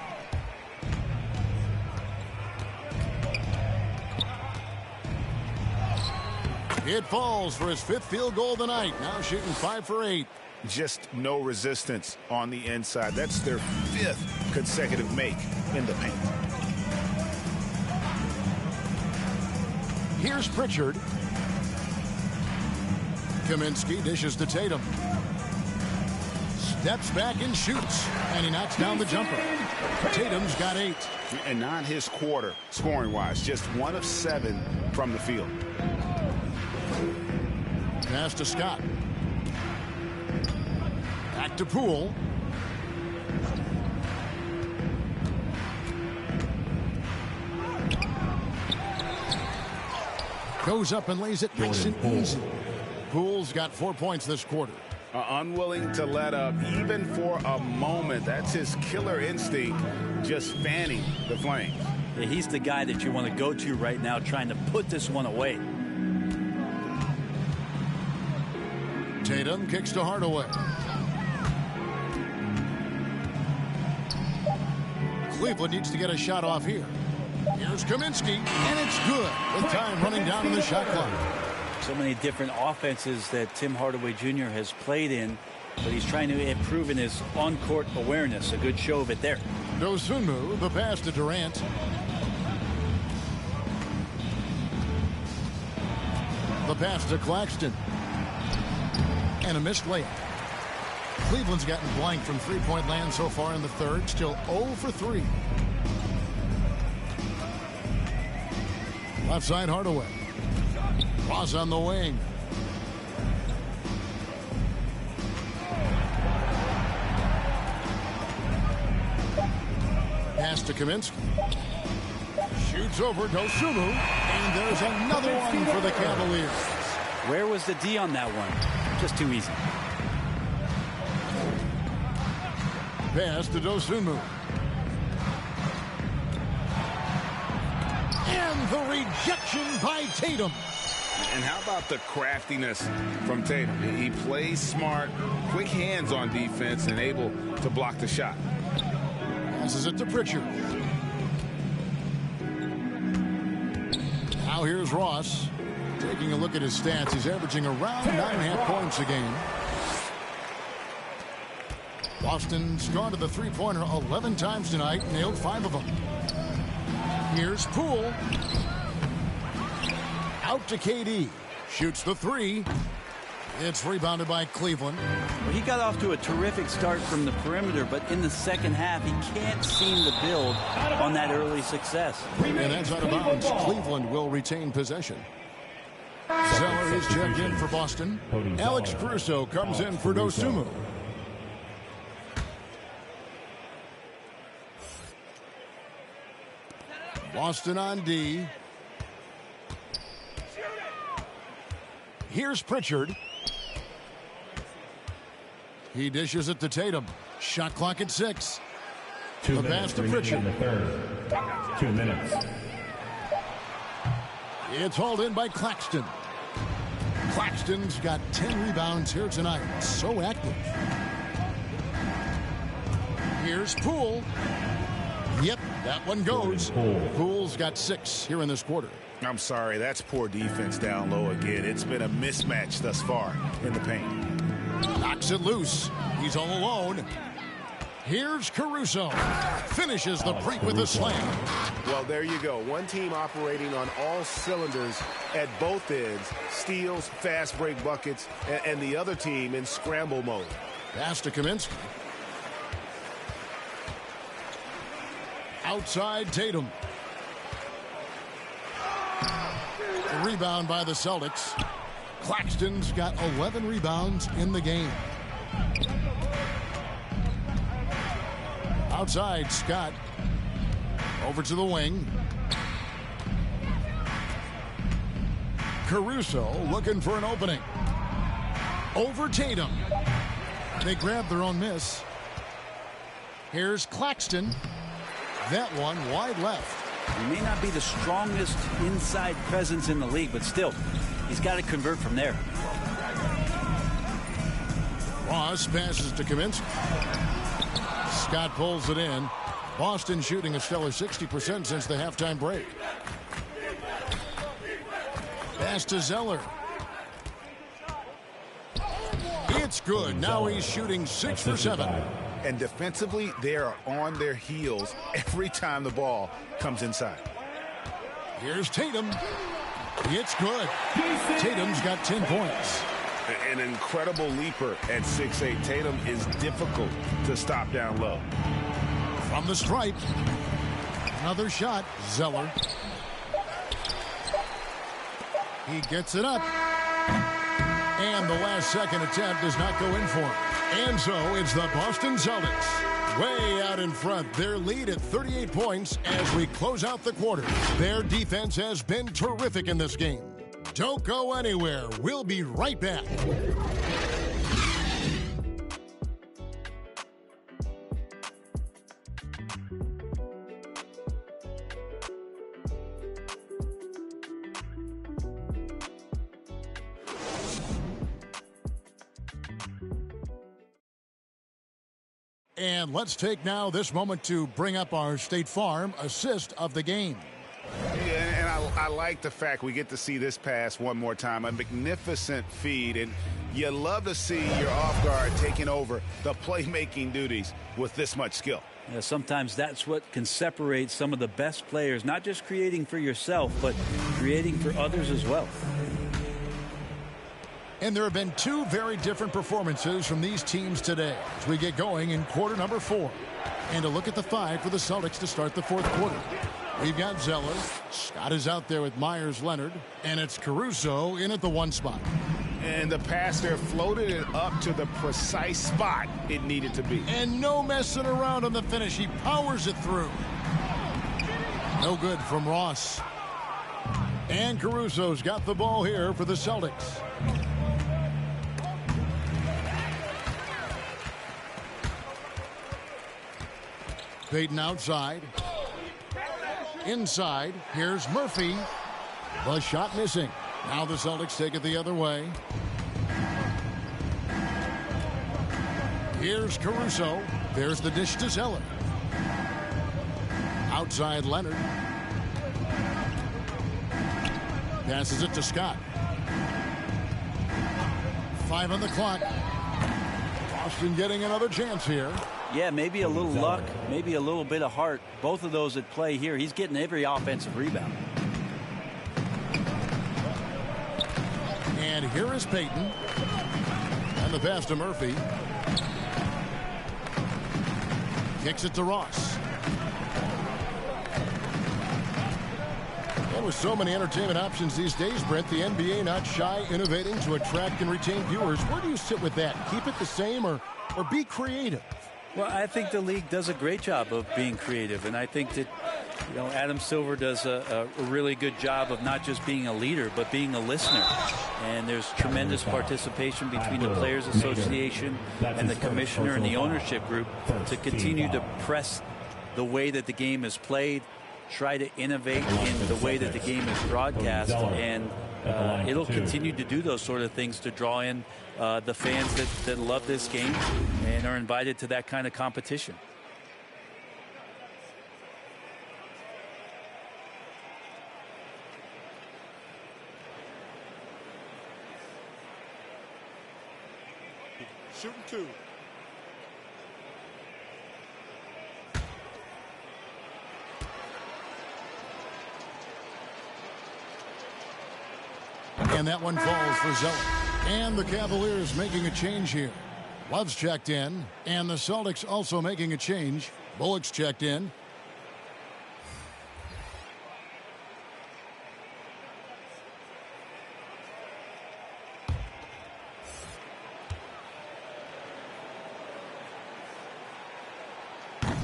It falls for his 5th field goal of the night. Now shooting 5 for 8. Just no resistance on the inside. That's their 5th consecutive make in the paint. Here's Pritchard. Kaminsky dishes to Tatum. Steps back and shoots. And he knocks down the jumper. Tatum's got 8. And not his quarter, scoring-wise. Just 1 of 7 from the field. Pass to Scott. Back to Poole. Goes up and lays it nice and easy. Poole's got 4 points this quarter. Unwilling to let up even for a moment. That's his killer instinct, just fanning the flames. Yeah, he's the guy that you want to go to right now, trying to put this one away. Tatum kicks to Hardaway. Cleveland needs to get a shot off here. Here's Kaminsky, and it's good with time running down in the shot clock. So many different offenses that Tim Hardaway Jr. has played in, but he's trying to improve in his on-court awareness. A good show of it there. Dosunmu, the pass to Durant. The pass to Claxton. And a missed layup. Cleveland's gotten blank from three-point land so far in the third. Still 0 for 3. Left side, Hardaway. Ross on the wing. Pass to Kpscott. Shoots over Dosunmu. And there's another one for the Cavaliers. Where was the D on that one? Just too easy. Pass to Dosunmu. And the rejection by Tatum. And how about the craftiness from Tatum? He plays smart, quick hands on defense, and able to block the shot. Passes it to Pritchard. Now here's Ross. Taking a look at his stats, he's averaging around 9.5 points a game. Boston's gone to the three-pointer 11 times tonight, nailed 5 of them. Here's Poole. Out to KD. Shoots the 3. It's rebounded by Cleveland. Well, he got off to a terrific start from the perimeter, but in the second half, he can't seem to build on that early success. And that's out of bounds. Cleveland will retain possession. Zeller is checked in for Boston. Alex Caruso comes in for Dosunmu. Boston on D. Here's Pritchard. He dishes it to Tatum. Shot clock at 6. The pass to Pritchard. 2 minutes. It's hauled in by Claxton. Claxton's got 10 rebounds here tonight. So active. Here's Poole. Yep, that one goes. Poole's got 6 here in this quarter. I'm sorry, that's poor defense down low again. It's been a mismatch thus far in the paint. Knocks it loose. He's all alone. Here's Caruso. Finishes the break with a slam. Well, there you go. One team operating on all cylinders at both ends. Steals, fast break buckets, and the other team in scramble mode. Pass to Kpscott. Outside Tatum. The rebound by the Celtics. Claxton's got 11 rebounds in the game. Outside, Scott. Over to the wing. Caruso looking for an opening. Over Tatum. They grab their own miss. Here's Claxton. That one wide left. He may not be the strongest inside presence in the league, but still, he's got to convert from there. Ross passes to Kpscott. Scott pulls it in. Boston shooting a stellar 60% since the halftime break. Pass to Zeller. It's good. Now he's shooting 6 for 7. And defensively, they are on their heels every time the ball comes inside. Here's Tatum. It's good. Tatum's got 10 points. An incredible leaper at 6'8". Tatum is difficult to stop down low. From the stripe. Another shot. Zeller. He gets it up. And the last second attempt does not go in for him. And so it's the Boston Celtics way out in front. Their lead at 38 points as we close out the quarter. Their defense has been terrific in this game. Don't go anywhere. We'll be right back. And let's take now this moment to bring up our State Farm assist of the game. Yeah, and I like the fact we get to see this pass one more time. A magnificent feed, and you love to see your off guard taking over the playmaking duties with this much skill. Yeah, sometimes that's what can separate some of the best players, not just creating for yourself, but creating for others as well. And there have been two very different performances from these teams today as we get going in quarter number 4. And a look at the 5 for the Celtics to start the 4th quarter. We've got Zeller. Scott is out there with Myers-Leonard. And it's Caruso in at the 1 spot. And the pass there floated it up to the precise spot it needed to be. And no messing around on the finish. He powers it through. No good from Ross. And Caruso's got the ball here for the Celtics. Payton outside. Inside. Here's Murphy. The shot missing. Now the Celtics take it the other way. Here's Caruso. There's the dish to Zeller. Outside Leonard. Passes it to Scott. 5 on the clock. Boston getting another chance here. Yeah, maybe a little luck, maybe a little bit of heart. Both of those at play here. He's getting every offensive rebound. And here is Payton. And the pass to Murphy. Kicks it to Ross. And with so many entertainment options these days, Brent, the NBA not shy innovating to attract and retain viewers. Where do you sit with that? Keep it the same or be creative? Well, I think the league does a great job of being creative, and I think that, you know, Adam Silver does a really good job of not just being a leader, but being a listener. And there's tremendous participation between the Players Association and the commissioner and the ownership group to continue to press the way that the game is played, try to innovate in the way that the game is broadcast, and it'll continue to do those sort of things to draw in the fans that love this game and are invited to that kind of competition. Shooting 2. And that one falls for Zeller. And the Cavaliers making a change here. Love's checked in. And the Celtics also making a change. Bullock's checked in.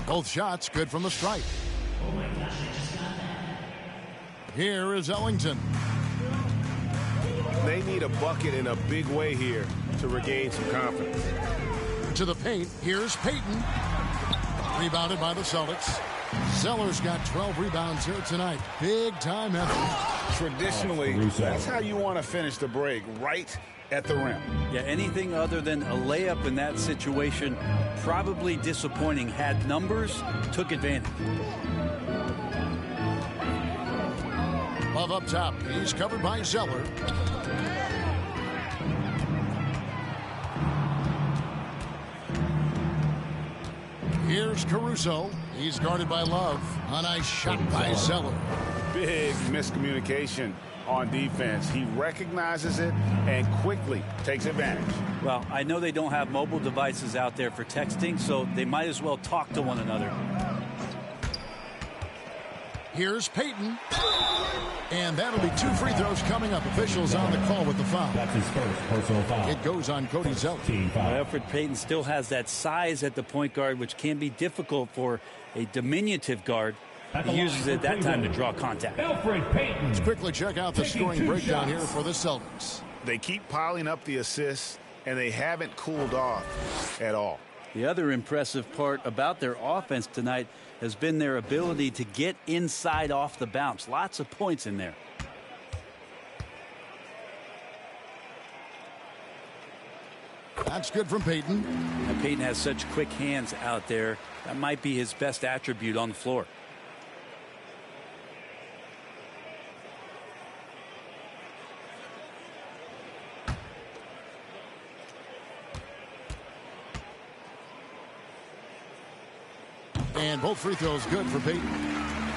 Both shots good from the stripe. Here is Ellington. They need a bucket in a big way here to regain some confidence. To the paint. Here's Payton. Rebounded by the Celtics. Zeller's got 12 rebounds here tonight. Big time effort. Traditionally, that's how you want to finish the break, right at the rim. Yeah, anything other than a layup in that situation, probably disappointing. Had numbers, took advantage. Love up top. He's covered by Zeller. Here's Caruso. He's guarded by Love. A nice shot by Zeller. Big miscommunication on defense. He recognizes it and quickly takes advantage. Well, I know they don't have mobile devices out there for texting, so they might as well talk to one another. Here's Payton. And that'll be 2 free throws coming up. Officials on the call with the foul. That's his first personal foul. It goes on Cody Zeller. Alfred Payton still has that size at the point guard, which can be difficult for a diminutive guard. He uses it at that time to draw contact. Alfred Payton. Let's quickly check out the scoring breakdown here for the Celtics. They keep piling up the assists, and they haven't cooled off at all. The other impressive part about their offense tonight has been their ability to get inside off the bounce. Lots of points in there. That's good from Payton. And Payton has such quick hands out there. That might be his best attribute on the floor. And both free throws good for Payton.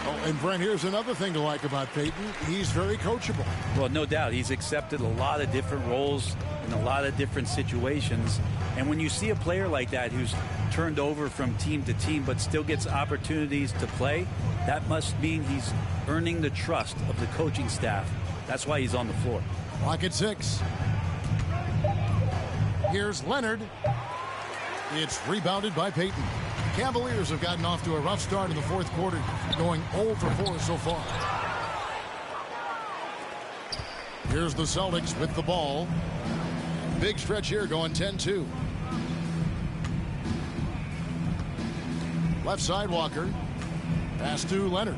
Oh, and Brent, here's another thing to like about Peyton. He's very coachable. Well, no doubt. He's accepted a lot of different roles in a lot of different situations. And when you see a player like that who's turned over from team to team but still gets opportunities to play, that must mean he's earning the trust of the coaching staff. That's why he's on the floor. Clock at 6. Here's Leonard. It's rebounded by Peyton. Cavaliers have gotten off to a rough start in the fourth quarter, going 0 for 4 so far. Here's the Celtics with the ball. Big stretch here, going 10-2. Left side, Walker. Pass to Leonard.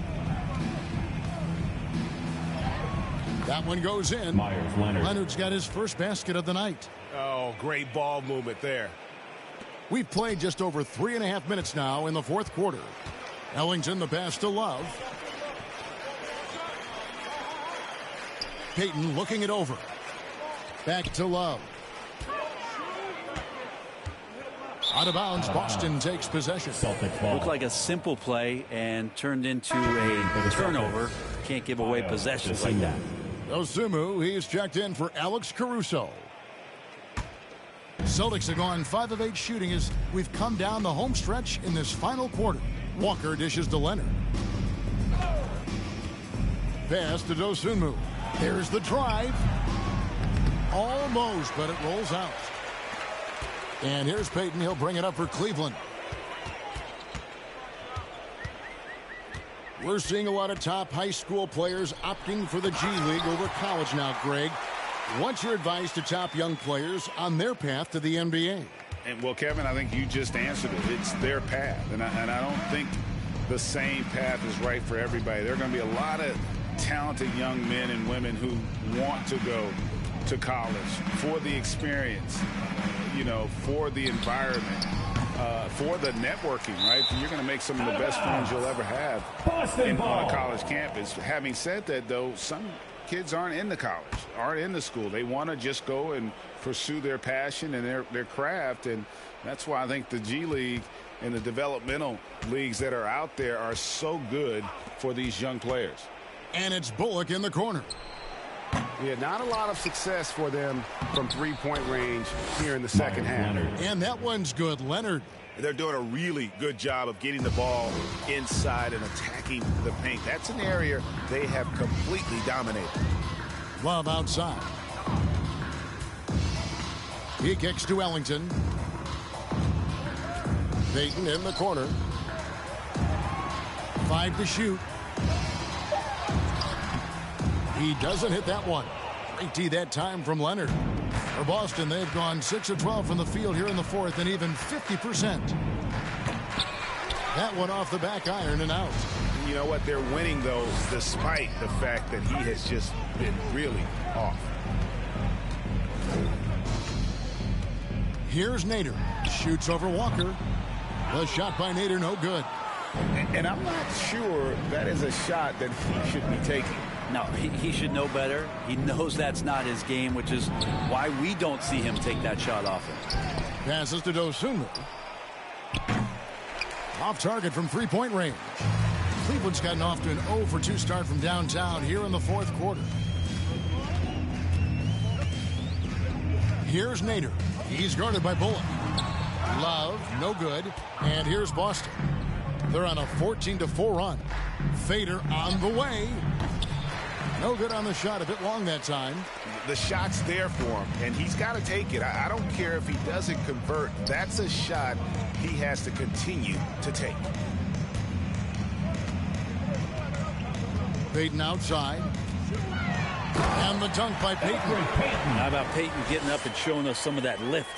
That one goes in. Myers, Leonard. Leonard's got his first basket of the night. Oh, great ball movement there. We've played just over 3.5 minutes now in the fourth quarter. Ellington the pass to Love. Peyton looking it over. Back to Love. Out of bounds, Boston takes possession. Looked like a simple play and turned into a turnover. Can't give away possessions like that. Osumu, he's checked in for Alex Caruso. Celtics have gone 5 of 8 shooting as we've come down the home stretch in this final quarter. Walker dishes to Leonard. Pass to Dosunmu. There's the drive. Almost, but it rolls out. And here's Peyton. He'll bring it up for Cleveland. We're seeing a lot of top high school players opting for the G League over college now, Greg. What's your advice to top young players on their path to the NBA? And well, Kevin, I think you just answered it. It's their path. And I don't think the same path is right for everybody. There are going to be a lot of talented young men and women who want to go to college for the experience, you know, for the environment, for the networking, right? You're going to make some of the best friends you'll ever have on a college campus. Having said that, though, some kids aren't in the college, aren't in the school. They want to just go and pursue their passion and their craft, and that's why I think the G League and the developmental leagues that are out there are so good for these young players. And it's Bullock in the corner. Yeah, not a lot of success for them from three-point range here in the second half. And that one's good. Leonard. They're doing a really good job of getting the ball inside and attacking the paint. That's an area they have completely dominated. Love outside. He kicks to Ellington. Peyton in the corner. 5 to shoot. He doesn't hit that one. Great D that time from Leonard. For Boston, they've gone 6 of 12 from the field here in the fourth and even 50%. That one off the back iron and out. You know what? They're winning, though, despite the fact that he has just been really off. Here's Nader. Shoots over Walker. The shot by Nader, no good. And I'm not sure that is a shot that he should be taking. No, he should know better. He knows that's not his game, which is why we don't see him take that shot often. Passes to Dosunmu. Off target from three-point range. Cleveland's gotten off to an 0 for 2 start from downtown here in the fourth quarter. Here's Nader. He's guarded by Bullock. Love, no good. And here's Boston. They're on a 14-4 run. Fader on the way. No good on the shot, a bit long that time. The shot's there for him, and he's got to take it. I don't care if he doesn't convert. That's a shot he has to continue to take. Peyton outside. And the dunk by Peyton. How about Peyton getting up and showing us some of that lift?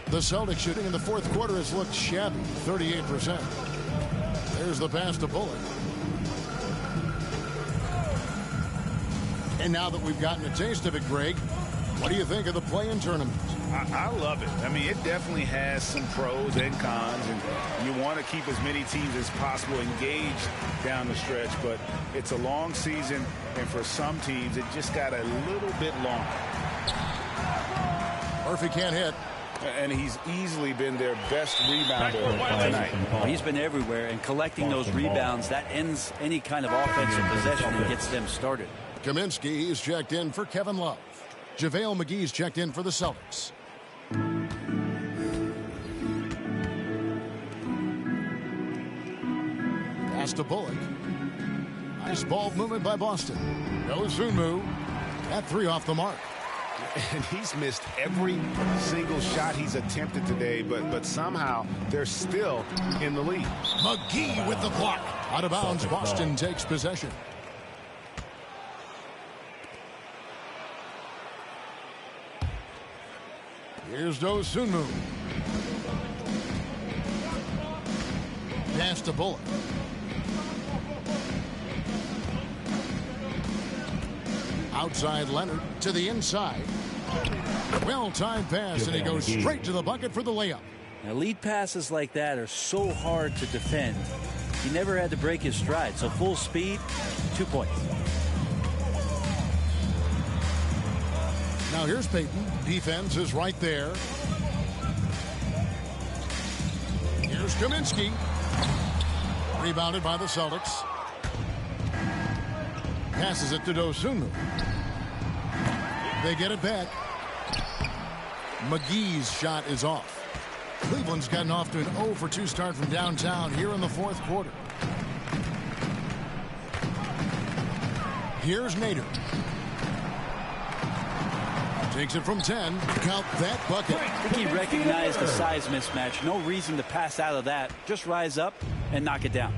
The Celtics shooting in the fourth quarter has looked shabby, 38%. There's the pass to Bullock. And now that we've gotten a taste of it, Greg, what do you think of the play-in tournament? I love it. I mean, it definitely has some pros and cons, and you want to keep as many teams as possible engaged down the stretch, but it's a long season, and for some teams, it just got a little bit long. Murphy can't hit. And he's easily been their best rebounder tonight. Well, he's been everywhere, and collecting those rebounds, that ends any kind of offensive possession and gets them started. Kpscott is checked in for Kevin Love. JaVale McGee's checked in for the Celtics. Pass to Bullock. Nice ball movement by Boston. Dosunmu. That three off the mark. And he's missed every single shot he's attempted today, but somehow they're still in the lead. McGee with the block. Out of bounds, Boston takes possession. Here's Dosunmu. Pass to Bullock. Outside Leonard to the inside. Well-timed pass, and he goes straight to the bucket for the layup. Now, lead passes like that are so hard to defend. He never had to break his stride, so full speed, 2 points. Now here's Payton. Defense is right there. Here's Kpscott. Rebounded by the Celtics. Passes it to Dosunmu. They get it back. McGee's shot is off. Cleveland's gotten off to an 0 for 2 start from downtown here in the fourth quarter. Here's Nader. Takes it from 10. Count that bucket. I think he recognized the size mismatch. No reason to pass out of that. Just rise up and knock it down.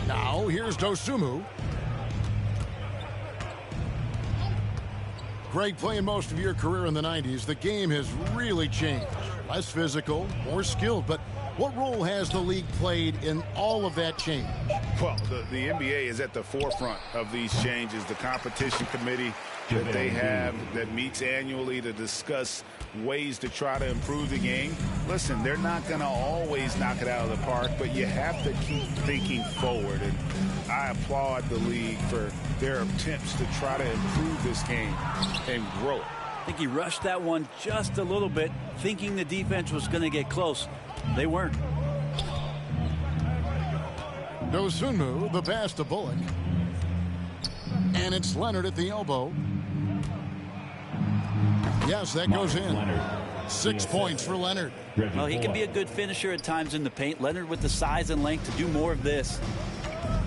Now here's Dosunmu. Greg, playing most of your career in the 90s, the game has really changed. Less physical, more skilled, but what role has the league played in all of that change? Well, the NBA is at the forefront of these changes. The competition committee that they have that meets annually to discuss ways to try to improve the game. Listen, they're not going to always knock it out of the park, but you have to keep thinking forward. And I applaud the league for their attempts to try to improve this game and grow it. I think he rushed that one just a little bit, thinking the defense was going to get close. They weren't. Dosunmu, the pass to Bullock. And it's Leonard at the elbow. Yes, that goes in. 6 points for Leonard. Well, he can be a good finisher at times in the paint. Leonard with the size and length to do more of this.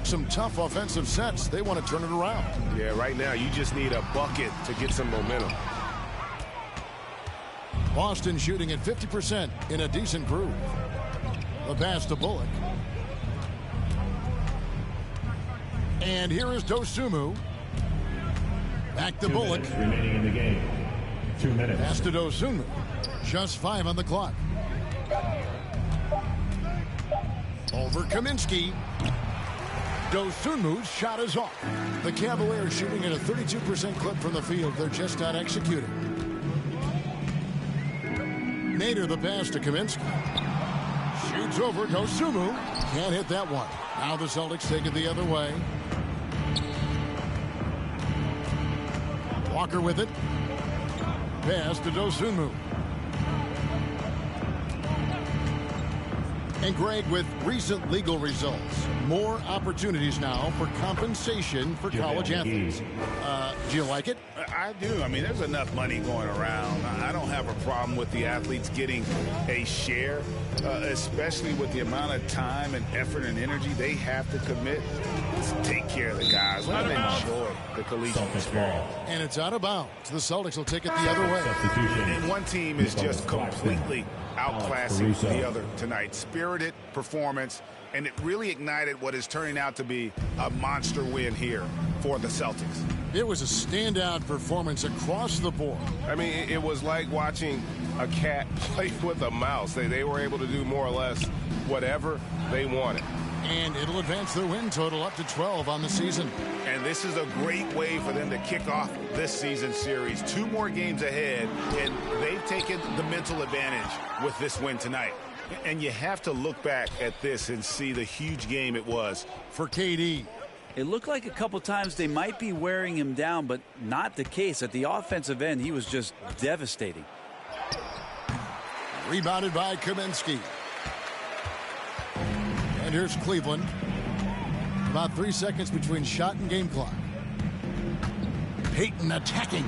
Some tough offensive sets. They want to turn it around. Yeah, right now you just need a bucket to get some momentum. Boston shooting at 50% in a decent groove. The pass to Bullock. And here is Dosunmu. Back to Bullock. Remaining in the game. 2 minutes. Pass to Dosunmu. Just 5 on the clock. Over Kpscott. Dosunmu's shot is off. The Cavaliers shooting at a 32% clip from the field. They're just not executing. Nader the pass to Kpscott. Shoots over Dosunmu. Can't hit that one. Now the Celtics take it the other way. Walker with it. Pass to Dosunmu. And Greg, with recent legal results, more opportunities now for compensation for college athletes. Do you like it? I do. I mean, there's enough money going around. I don't have a problem with the athletes getting a share, especially with the amount of time and effort and energy they have to commit. Let's take care of the guys. Let them enjoy the collegiate experience. And it's out of bounds. The Celtics will take it the other way. And one team is just completely outclassing the other tonight. Spirited performance, and it really ignited what is turning out to be a monster win here for the Celtics. It was a standout performance across the board. I mean, it was like watching a cat play with a mouse. They were able to do more or less whatever they wanted. And it'll advance their win total up to 12 on the season. And this is a great way for them to kick off this season series. 2 more games ahead, and they've taken the mental advantage with this win tonight. And you have to look back at this and see the huge game it was. For KD, It looked like a couple times they might be wearing him down, but not the case. At the offensive end, he was just devastating. Rebounded by Kpscott. And here's Cleveland. About 3 seconds between shot and game clock. Payton attacking.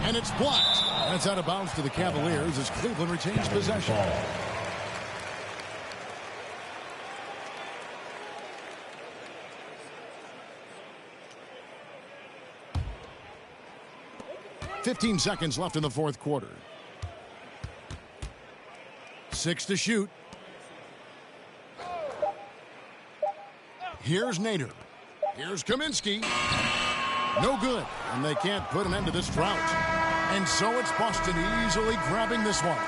And it's blocked. And it's out of bounds to the Cavaliers as Cleveland retains possession. 15 seconds left in the fourth quarter. 6 to shoot. Here's Nader. Here's Kpscott. No good. And they can't put an end to this drought. And so it's Boston easily grabbing this one.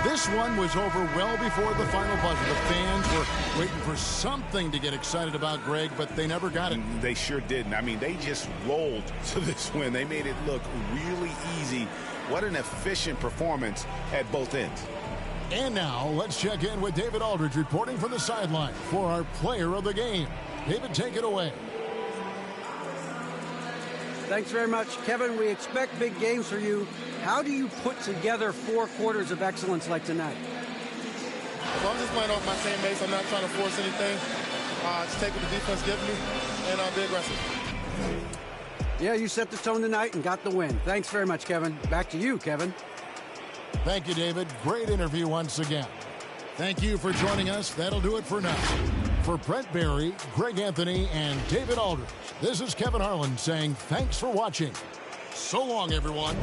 This one was over well before the final buzzer. The fans were waiting for something to get excited about, Greg, but they never got it. They sure didn't. I mean, they just rolled to this win. They made it look really easy. What an efficient performance at both ends. And now let's check in with David Aldridge reporting from the sideline for our player of the game. David, take it away. Thanks very much, Kevin. We expect big games for you. How do you put together 4 quarters of excellence like tonight? Well, I'm just playing off my teammates. I'm not trying to force anything. Just take what the defense gives me and be aggressive. Yeah, you set the tone tonight and got the win. Thanks very much, Kevin. Back to you, Kevin. Thank you, David. Great interview once again. Thank you for joining us. That'll do it for now. For Brent Barry, Greg Anthony, and David Aldridge, this is Kevin Harlan saying thanks for watching. So long, everyone.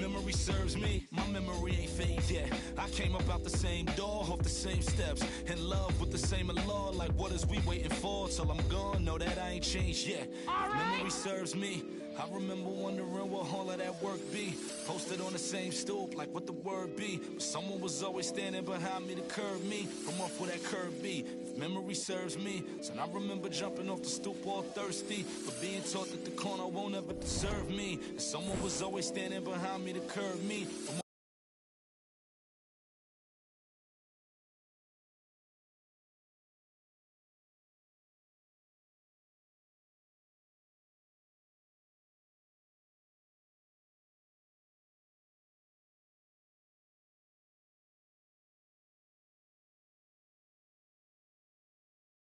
memory serves me, my memory ain't fade yet. I came up out the same door, off the same steps, in love with the same law. Like what is we waiting for till I'm gone? Know that I ain't changed yet. Memory serves me. I remember wondering what all of that work be. Posted on the same stoop, like what the word be. But someone was always standing behind me to curb me from off where that curb be. If memory serves me, so I remember jumping off the stoop all thirsty, but being taught that the corner won't ever deserve me. And someone was always standing behind me to curb me from